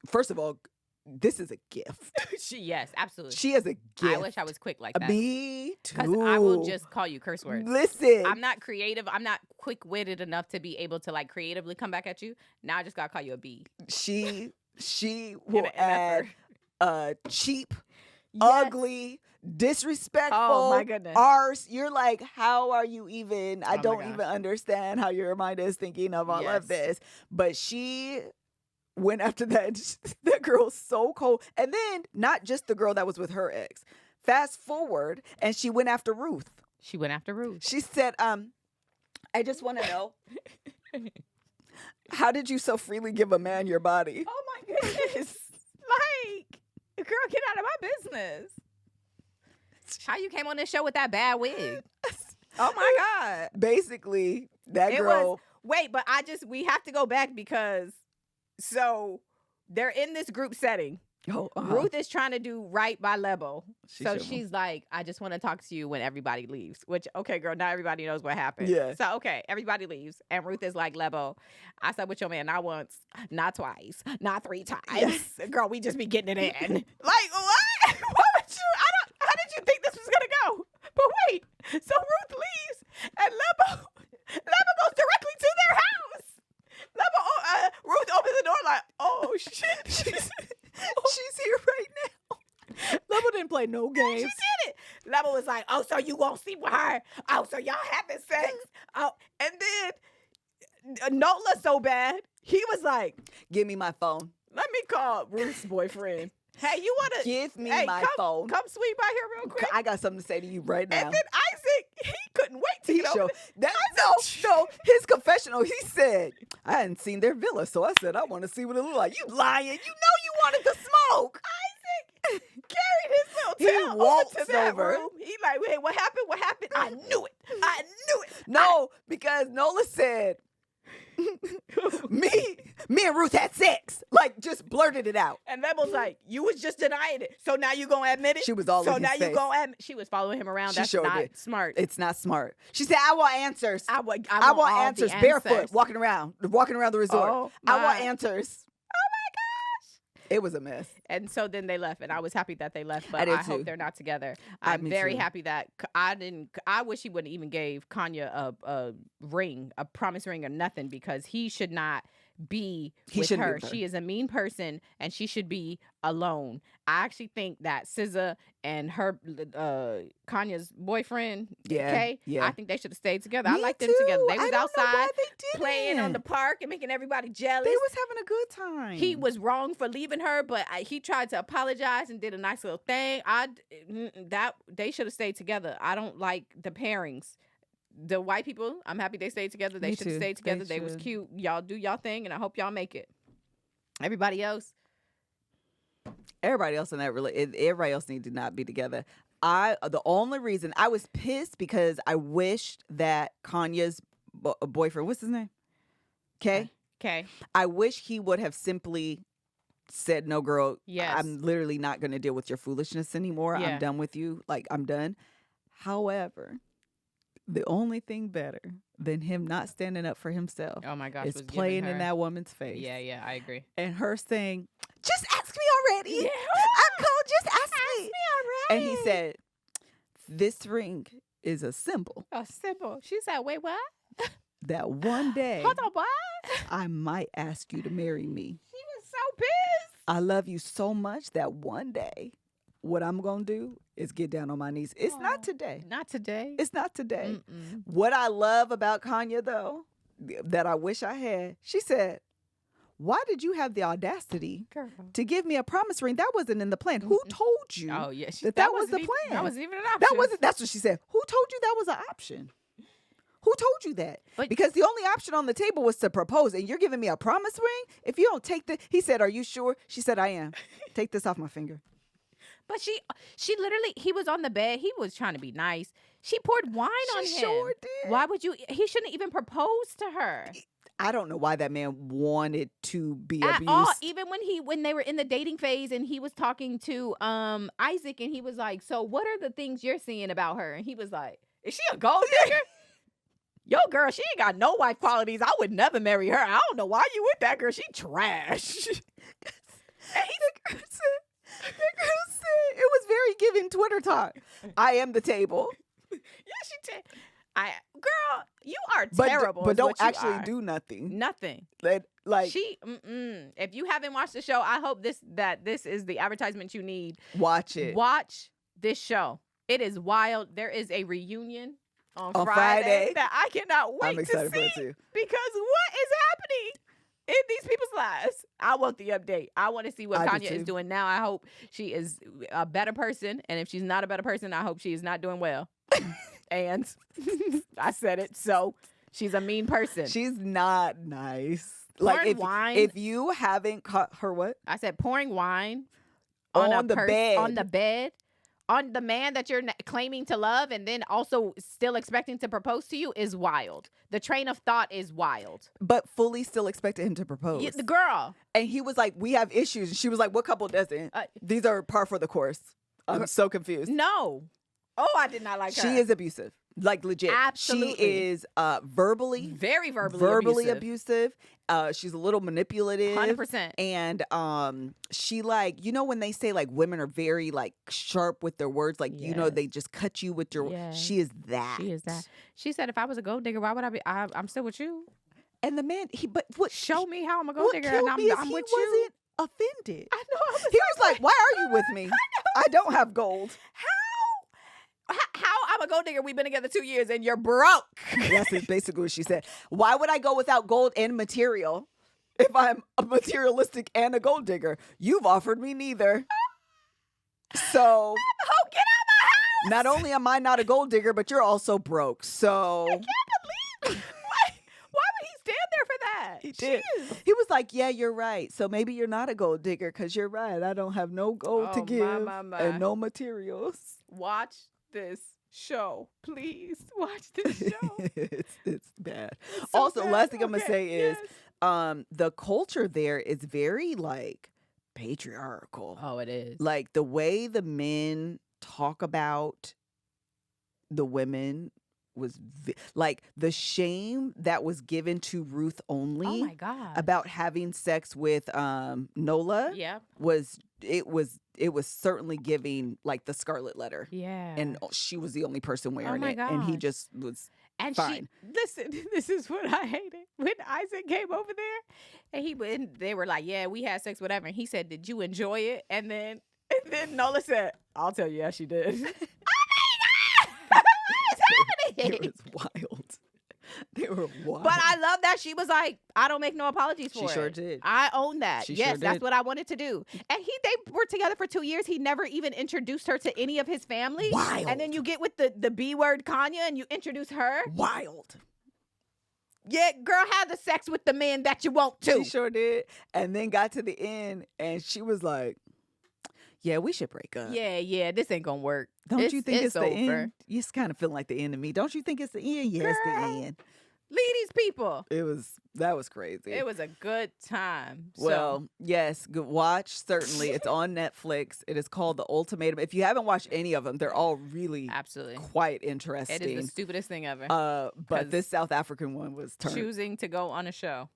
Speaker 1: First of all, this is a gift.
Speaker 3: Yes, absolutely.
Speaker 1: She is a gift.
Speaker 3: I wish I was quick like that.
Speaker 1: Me too.
Speaker 3: Because I will just call you curse words.
Speaker 1: Listen.
Speaker 3: I'm not creative. I'm not quick-witted enough to be able to like creatively come back at you. Now I just gotta call you a B.
Speaker 1: She will add cheap, ugly, disrespectful.
Speaker 3: Oh my goodness.
Speaker 1: Arse. You're like, how are you even? I
Speaker 3: Oh
Speaker 1: don't
Speaker 3: my gosh.
Speaker 1: even understand how your mind is thinking of all of this. But she went after that. That girl's so cold. And then not just the girl that was with her ex. Fast forward, and she went after Ruth. She said, I just want to know, how did you so freely give a man your body?
Speaker 3: Oh my goodness. Like, girl, get out of my business. How you came on this show with that bad wig? Oh my God.
Speaker 1: Basically, that girl.
Speaker 3: Wait, but we have to go back because so they're in this group setting. Ruth is trying to do right by Lebo. She's like, I just want to talk to you when everybody leaves. Which, okay, girl, not everybody knows what happened.
Speaker 1: Yeah.
Speaker 3: So, okay, everybody leaves. And Ruth is like, Lebo, I slept with your man not once, not twice, not 3 times. Yes. Girl, we just be getting it in. Like, what? How did you think this was going to go? But wait, so Ruth leaves and Lebo goes directly to their house. Ruth opens the door like, oh, shit.
Speaker 1: She's here right now. Lebo didn't play no games.
Speaker 3: She did it. Lebo was like, oh, so you won't sleep with her. Oh, so y'all having sex. Oh, and then Nola so bad, he was like,
Speaker 1: give me my phone.
Speaker 3: Let me call Ruth's boyfriend. Hey, you want to
Speaker 1: give me my phone?
Speaker 3: Come sweep by here real quick.
Speaker 1: I got something to say to you right now.
Speaker 3: And then Isaac, he couldn't wait to get over
Speaker 1: No, his confessional, he said, I hadn't seen their villa, so I said, I want to see what it looked like. You lying. You know you wanted to smoke.
Speaker 3: Isaac carried his little tail over to that room. He like, wait, what happened? What happened? I knew it.
Speaker 1: No, because Nola said, me and Ruth had sex. Like, just blurted it out.
Speaker 3: And Lebo's like, you was just denying it. So now you gonna admit it?
Speaker 1: She was all in his face. So now you
Speaker 3: gonna admit. She was following him around. That's not smart.
Speaker 1: It's not smart. She said, I want answers.
Speaker 3: I want
Speaker 1: answers. Barefoot, walking around the resort. I want answers. It was a mess.
Speaker 3: And so then they left, and I was happy that they left, but
Speaker 1: I
Speaker 3: hope they're not together. I'm very happy that I wish he wouldn't even gave Kanya a ring, a promise ring or nothing, because he should not be with her. She is a mean person, and she should be alone. I actually think that SZA and her Kanya's boyfriend, I think they should have stayed together. I like them together. They was outside playing on the park and making everybody jealous.
Speaker 1: They was having a good time.
Speaker 3: He was wrong for leaving her, but he tried to apologize and did a nice little thing. They should have stayed together. I don't like the pairings. the white people, I'm happy they stayed together. They
Speaker 1: Me
Speaker 3: should have
Speaker 1: too.
Speaker 3: stayed together.
Speaker 1: They
Speaker 3: They was
Speaker 1: should.
Speaker 3: cute. Y'all do y'all thing, and I hope y'all make it. Everybody else,
Speaker 1: Everybody else in that everybody else need to not be together. The only reason I was pissed because I wished that Kanye's boyfriend, what's his name? Kay.
Speaker 3: okay.
Speaker 1: I wish he would have simply said, no, girl,
Speaker 3: Yes.
Speaker 1: I'm literally not going to deal with your foolishness anymore.
Speaker 3: Yeah.
Speaker 1: I'm done with you. Like, I'm done. However, the only thing better than him not standing up for himself
Speaker 3: Oh my gosh,
Speaker 1: is
Speaker 3: was giving
Speaker 1: playing in
Speaker 3: her-
Speaker 1: that woman's face.
Speaker 3: Yeah, I agree.
Speaker 1: And her saying, just ask me already.
Speaker 3: Yeah.
Speaker 1: I'm cool. Just ask me.
Speaker 3: already.
Speaker 1: And he said, this ring is a symbol
Speaker 3: "Oh, simple." She said, "Wait, what?
Speaker 1: that one day
Speaker 3: Hold on, what?"
Speaker 1: I might ask you to marry me.
Speaker 3: She was so pissed.
Speaker 1: I love you so much that one day what I'm going to do is get down on my knees. It's not today.
Speaker 3: Not today.
Speaker 1: It's not today.
Speaker 3: Mm-mm.
Speaker 1: What I love about Kanye, though, that I wish I had, she said, why did you have the audacity
Speaker 3: Girl.
Speaker 1: to give me a promise ring? That wasn't in the plan. Who told you
Speaker 3: Oh yeah,
Speaker 1: that was
Speaker 3: wasn't
Speaker 1: the
Speaker 3: even-
Speaker 1: plan?
Speaker 3: That wasn't even an option.
Speaker 1: That's what she said. Who told you that was an option? Who told you that?
Speaker 3: But-
Speaker 1: Because the only option on the table was to propose, and you're giving me a promise ring? If you don't take he said, are you sure? She said, I am. Take this off my finger.
Speaker 3: But she literally, he was on the bed. He was trying to be nice. She poured wine on him.
Speaker 1: She sure did.
Speaker 3: Why would you? He shouldn't even propose to her
Speaker 1: I don't know why that man wanted to be
Speaker 3: at
Speaker 1: abused.
Speaker 3: all. Even when they were in the dating phase, and he was talking to Isaac, and he was like, "So what are the things you're seeing about her?" And he was like, "Is she a gold digger?" Yo, girl, she ain't got no wife qualities. I would never marry her. I don't know why you with that girl. She trash.
Speaker 1: And the girl said, it was very giving Twitter talk. I am the table.
Speaker 3: Yeah, she did. Girl, you are
Speaker 1: But,
Speaker 3: terrible.
Speaker 1: but
Speaker 3: is
Speaker 1: don't
Speaker 3: what you
Speaker 1: actually
Speaker 3: are.
Speaker 1: do nothing.
Speaker 3: Nothing.
Speaker 1: Like,
Speaker 3: If you haven't watched the show, I hope this is the advertisement you need.
Speaker 1: watch it.
Speaker 3: Watch this show. It is wild. There is a reunion on
Speaker 1: On
Speaker 3: Friday
Speaker 1: Friday.
Speaker 3: that I cannot wait
Speaker 1: I'm excited
Speaker 3: to
Speaker 1: for
Speaker 3: see
Speaker 1: it too.
Speaker 3: because what is happening in these people's lives? I want the update. I want to see what
Speaker 1: I do
Speaker 3: Kanye is
Speaker 1: too.
Speaker 3: doing now. I hope she is a better person, and if she's not a better person, I hope she is not doing well. And I said it, so she's a mean person.
Speaker 1: She's not nice.
Speaker 3: Pouring
Speaker 1: Like,
Speaker 3: wine.
Speaker 1: if you haven't caught her what?
Speaker 3: I said pouring wine
Speaker 1: On the bed.
Speaker 3: on the bed, on the man that you're claiming to love, and then also still expecting to propose to you is wild. The train of thought is wild.
Speaker 1: But fully still expected him to propose.
Speaker 3: The girl,
Speaker 1: And he was like, we have issues. And she was like, what couple doesn't? These are par for the course. I'm so confused.
Speaker 3: no. Oh, I did not like her.
Speaker 1: She is abusive. Like, legit.
Speaker 3: Absolutely.
Speaker 1: She is verbally
Speaker 3: very verbally
Speaker 1: abusive. She's a little manipulative.
Speaker 3: 100%.
Speaker 1: And she, like, you know when they say, like, women are very, like, sharp with their words, like, you know,
Speaker 3: Yes.
Speaker 1: they just cut you with your
Speaker 3: Yes.
Speaker 1: She is that.
Speaker 3: She is that. She said, if I was a gold digger, why would I be? I'm still with you.
Speaker 1: And the man,
Speaker 3: Show me how I'm a gold
Speaker 1: what
Speaker 3: digger,
Speaker 1: killed
Speaker 3: and
Speaker 1: me is
Speaker 3: I'm
Speaker 1: he
Speaker 3: with you.
Speaker 1: wasn't offended.
Speaker 3: I know. I was
Speaker 1: He was like, why are you with me? I don't have gold.
Speaker 3: how I'm a gold digger? We've been together 2 years, and you're broke.
Speaker 1: That's basically what she said. Why would I go without gold and material if I'm a materialistic and a gold digger? You've offered me neither. So
Speaker 3: Oh, get out my house!
Speaker 1: not only am I not a gold digger, but you're also broke. So
Speaker 3: I can't believe. Why would he stand there for that?
Speaker 1: he did.
Speaker 3: Jeez.
Speaker 1: He was like, yeah, you're right. So maybe you're not a gold digger because you're right. I don't have no gold to
Speaker 3: Oh,
Speaker 1: give
Speaker 3: my.
Speaker 1: and no materials.
Speaker 3: Watch this show, please. Watch this show.
Speaker 1: it's bad.
Speaker 3: It's so
Speaker 1: Also,
Speaker 3: bad.
Speaker 1: last thing I'm gonna
Speaker 3: Okay,
Speaker 1: say is
Speaker 3: yes.
Speaker 1: the culture there is very like patriarchal.
Speaker 3: Oh, it is.
Speaker 1: Like the way the men talk about the women was like the shame that was given to Ruth only
Speaker 3: Oh my God.
Speaker 1: about having sex with Nola
Speaker 3: Yeah.
Speaker 1: was certainly giving like the scarlet letter.
Speaker 3: Yeah.
Speaker 1: And she was the only person wearing
Speaker 3: my
Speaker 1: it. And he
Speaker 3: gosh.
Speaker 1: just was
Speaker 3: And
Speaker 1: fine.
Speaker 3: listen, this is what I hated. When Isaac came over there and they were like, yeah, we had sex, whatever. And he said, did you enjoy it? And then Nola said, I'll tell you, yeah, she did. Oh my God! What is happening?
Speaker 1: It was wild. They were wild.
Speaker 3: But I love that she was like, I don't make no apologies for it.
Speaker 1: She sure did.
Speaker 3: I own that.
Speaker 1: She
Speaker 3: yes,
Speaker 1: sure
Speaker 3: that's
Speaker 1: did.
Speaker 3: what I wanted to do. And they were together for 2 years. He never even introduced her to any of his family.
Speaker 1: Wild.
Speaker 3: And then you get with the B word Kanya and you introduce her.
Speaker 1: Wild.
Speaker 3: Yeah, girl, have the sex with the man that you want to.
Speaker 1: She sure did. And then got to the end and she was like, yeah, we should break up.
Speaker 3: Yeah, this ain't gonna work.
Speaker 1: Don't you think it's the
Speaker 3: over.
Speaker 1: end? It's kind of feeling like the end to me. Don't you think it's the end? Yeah, it's the
Speaker 3: Girl.
Speaker 1: end.
Speaker 3: Leave these people.
Speaker 1: That was crazy.
Speaker 3: It was a good time.
Speaker 1: Well, yes, good watch. Certainly. It's on Netflix. It is called The Ultimatum. If you haven't watched any of them, they're all really
Speaker 3: absolutely
Speaker 1: quite interesting.
Speaker 3: It is the stupidest thing ever.
Speaker 1: But this South African one was
Speaker 3: choosing to go on a show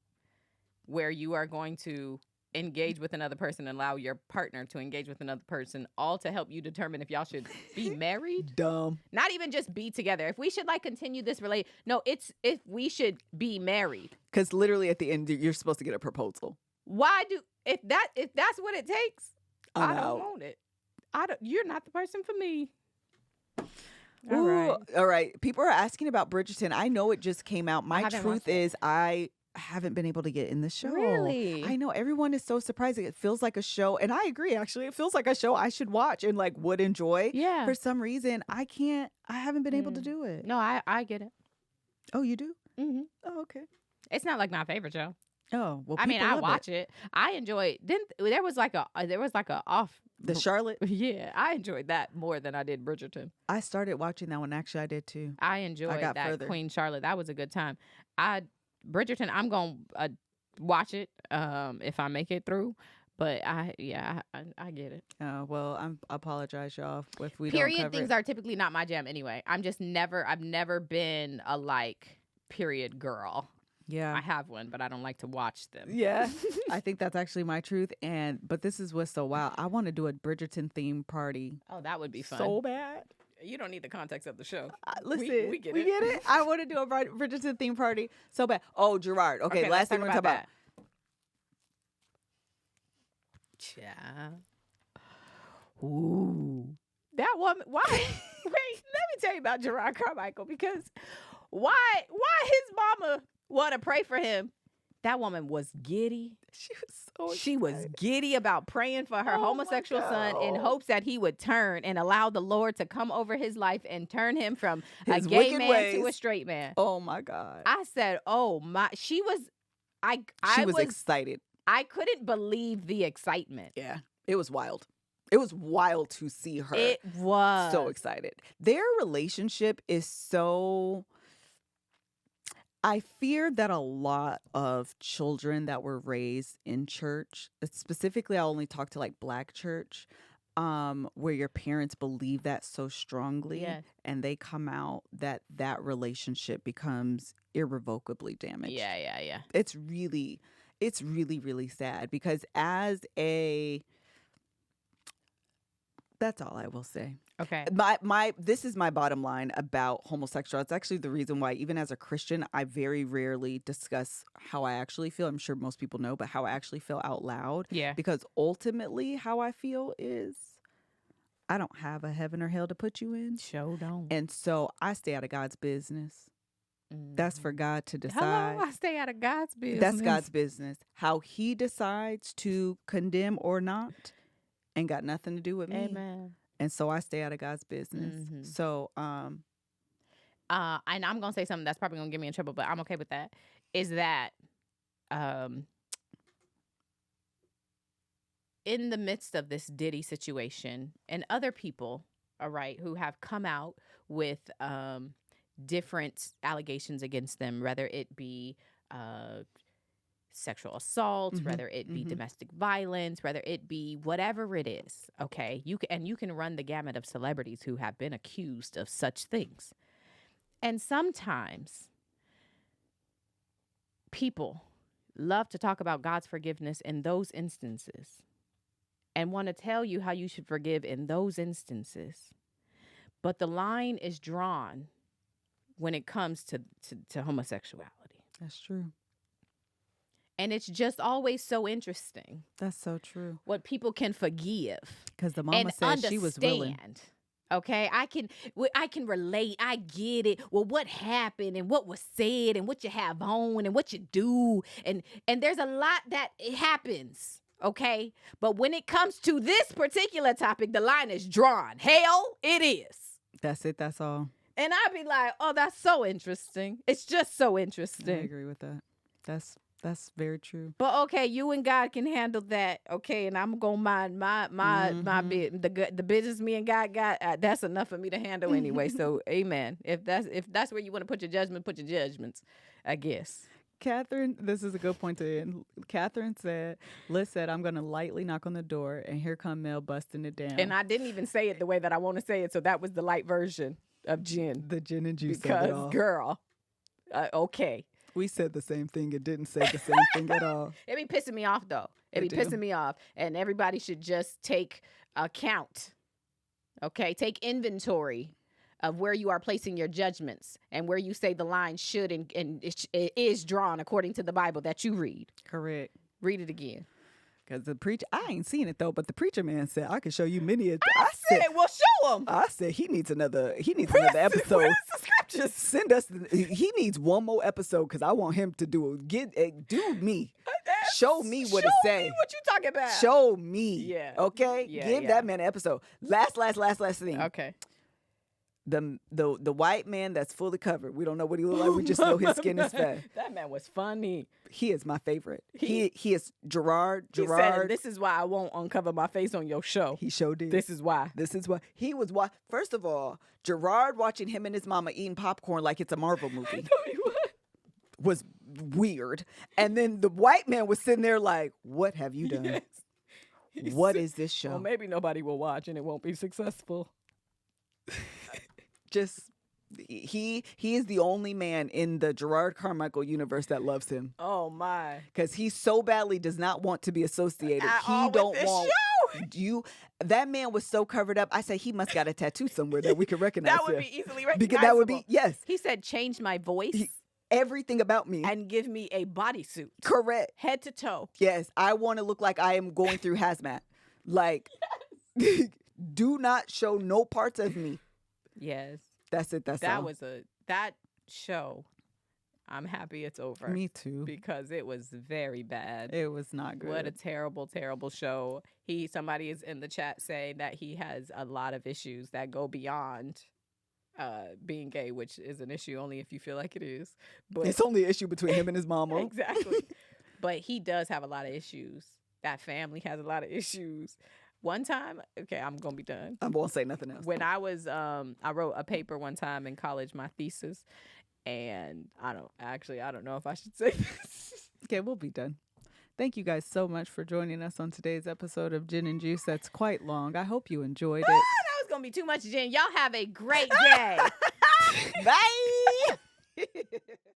Speaker 3: where you are going to engage with another person and allow your partner to engage with another person, all to help you determine if y'all should be married.
Speaker 1: Dumb.
Speaker 3: Not even just be together. If we should like continue this relate. No, it's if we should be married.
Speaker 1: Because literally at the end you're supposed to get a proposal.
Speaker 3: Why do if that's what it takes? I don't
Speaker 1: out.
Speaker 3: want it. You're not the person for me.
Speaker 1: All right. People are asking about Bridgerton. I know it just came out. My truth is I haven't been able to get in the show.
Speaker 3: Really?
Speaker 1: I know everyone is so surprising. It feels like a show, and I agree. Actually, it feels like a show I should watch and like would enjoy.
Speaker 3: Yeah.
Speaker 1: For some reason, I can't. I haven't been able to do it.
Speaker 3: No, I get it.
Speaker 1: Oh, you do?
Speaker 3: Mm-hmm.
Speaker 1: Oh, okay.
Speaker 3: It's not like my favorite show.
Speaker 1: Oh, well.
Speaker 3: I mean, I watch it. I enjoy. There was like a off.
Speaker 1: The Charlotte.
Speaker 3: Yeah, I enjoyed that more than I did Bridgerton.
Speaker 1: I started watching that one. Actually, I did too.
Speaker 3: I enjoyed that further. Queen Charlotte. That was a good time. Bridgerton, I'm going to watch it if I make it through. But I get it.
Speaker 1: Well, I apologize, y'all, if we
Speaker 3: period
Speaker 1: don't cover
Speaker 3: things are typically not my jam anyway. I've never been a like period girl.
Speaker 1: Yeah.
Speaker 3: I have one, but I don't like to watch them.
Speaker 1: Yeah. I think that's actually my truth. But this is what's so wild. I want to do a Bridgerton theme party.
Speaker 3: Oh, that would be fun.
Speaker 1: So bad.
Speaker 3: You don't need the context of the show.
Speaker 1: Listen,
Speaker 3: we get
Speaker 1: it. I want to do a Bridgerton theme party so bad. Oh, Gerard. Okay, last thing we're going to talk about.
Speaker 3: Yeah. Ooh. That woman, why? Wait, let me tell you about Gerard Carmichael, because why his mama want to pray for him? That woman was giddy. She was giddy about praying for her homosexual son in hopes that he would turn and allow the Lord to come over his life and turn him from his a gay man to a straight man.
Speaker 1: Oh my God.
Speaker 3: I said, oh my, she was
Speaker 1: excited.
Speaker 3: I couldn't believe the excitement.
Speaker 1: Yeah, it was wild. It was wild to see her.
Speaker 3: It was.
Speaker 1: So excited. Their relationship is so... I fear that a lot of children that were raised in church, specifically I only talk to like Black church, where your parents believe that so strongly, and they come out that relationship becomes irrevocably damaged.
Speaker 3: Yeah.
Speaker 1: It's really, really sad because that's all I will say.
Speaker 3: Okay.
Speaker 1: This is my bottom line about homosexuality. It's actually the reason why, even as a Christian, I very rarely discuss how I actually feel. I'm sure most people know, but how I actually feel out loud.
Speaker 3: Yeah. Because
Speaker 1: ultimately, how I feel is I don't have a heaven or hell to put you in.
Speaker 3: Sure don't.
Speaker 1: And so I stay out of God's business. That's for God to decide.
Speaker 3: Hello, I stay out of God's business.
Speaker 1: That's God's business. How He decides to condemn or not ain't got nothing to do with me.
Speaker 3: Amen.
Speaker 1: And so I stay out of God's business.
Speaker 3: Mm-hmm.
Speaker 1: So,
Speaker 3: and I'm going to say something that's probably going to get me in trouble, but I'm okay with that, is that in the midst of this Diddy situation and other people, all right, who have come out with different allegations against them, whether it be sexual assault, whether it be domestic violence, whether it be whatever it is, okay? You can run the gamut of celebrities who have been accused of such things. And sometimes people love to talk about God's forgiveness in those instances and want to tell you how you should forgive in those instances. But the line is drawn when it comes to homosexuality.
Speaker 1: That's true.
Speaker 3: And it's just always so interesting.
Speaker 1: That's so true.
Speaker 3: What people can forgive.
Speaker 1: Because the mama said she was willing.
Speaker 3: Okay, I can relate. I get it. Well, what happened and what was said and what you have on and what you do and there's a lot that it happens. Okay, but when it comes to this particular topic, the line is drawn. Hell, it is.
Speaker 1: That's it. That's all.
Speaker 3: And I'd be like, oh, that's so interesting. It's just so interesting.
Speaker 1: I agree with that. That's very true.
Speaker 3: But okay, you and God can handle that, okay? And I'm gonna mind my bit. The business me and God got, that's enough for me to handle anyway. So, amen. If that's where you want to put your judgment, put your judgments, I guess.
Speaker 1: Catherine, this is a good point to end. Catherine said, Liz said, I'm going to lightly knock on the door, and here come Mel busting it down.
Speaker 3: And I didn't even say it the way that I want to say it, so that was the light version of gin.
Speaker 1: The gin and juice
Speaker 3: because,
Speaker 1: of it all.
Speaker 3: Girl, okay.
Speaker 1: We said the same thing. It didn't say the same thing at all.
Speaker 3: It be pissing me off, though. It be pissing me off. And everybody should just take account, okay? Take inventory of where you are placing your judgments and where you say the line should and it is drawn according to the Bible that you read.
Speaker 1: Correct.
Speaker 3: Read it again.
Speaker 1: Because the preacher, I ain't seen it though, but the preacher man said, I can show you many.
Speaker 3: I said, well, show him.
Speaker 1: I said, he needs another episode.
Speaker 3: Where's the scriptures?
Speaker 1: Send us, he needs one more episode because I want him to do me. Show me what it say.
Speaker 3: Show me what you talking about.
Speaker 1: Show me.
Speaker 3: Yeah.
Speaker 1: Okay?
Speaker 3: Yeah,
Speaker 1: Give that man an episode. Last thing.
Speaker 3: Okay.
Speaker 1: The white man that's fully covered. We don't know what he look like. We just know his skin is fat.
Speaker 3: That man was funny.
Speaker 1: He is my favorite. He is Gerard.
Speaker 3: He said, this is why I won't uncover my face on your show.
Speaker 1: He showed did.
Speaker 3: This is why.
Speaker 1: He was first of all, Gerard watching him and his mama eating popcorn like it's a Marvel movie was weird. And then the white man was sitting there like, what have you done?
Speaker 3: Yes.
Speaker 1: What is this show?
Speaker 3: Well, maybe nobody will watch and it won't be successful.
Speaker 1: Just he is the only man in the Gerard Carmichael universe that loves him.
Speaker 3: Oh my!
Speaker 1: Because he so badly does not want to be associated.
Speaker 3: He
Speaker 1: don't want
Speaker 3: show.
Speaker 1: you. That man was so covered up. I said he must got a tattoo somewhere that we could recognize.
Speaker 3: That would be easily recognizable.
Speaker 1: Because that would be yes.
Speaker 3: He said, "Change my voice,
Speaker 1: everything about me,
Speaker 3: and give me a bodysuit,
Speaker 1: correct,
Speaker 3: head to toe."
Speaker 1: Yes, I want to look like I am going through hazmat. Like, do not show no parts of me.
Speaker 3: Yes.
Speaker 1: That's it.
Speaker 3: That show. I'm happy it's over.
Speaker 1: Me too.
Speaker 3: Because it was very bad.
Speaker 1: It was not good.
Speaker 3: What a terrible, terrible show. Somebody is in the chat saying that he has a lot of issues that go beyond being gay, which is an issue only if you feel like it is. But
Speaker 1: it's only an issue between him and his mama.
Speaker 3: Exactly. But he does have a lot of issues. That family has a lot of issues. One time, okay, I'm going to be done.
Speaker 1: I won't say nothing else.
Speaker 3: When I was, I wrote a paper one time in college, my thesis, and I don't know if I should say this.
Speaker 1: Okay, we'll be done. Thank you guys so much for joining us on today's episode of Gin and Juice. That's quite long. I hope you enjoyed it.
Speaker 3: That was going to be too much gin. Y'all have a great day.
Speaker 1: Bye.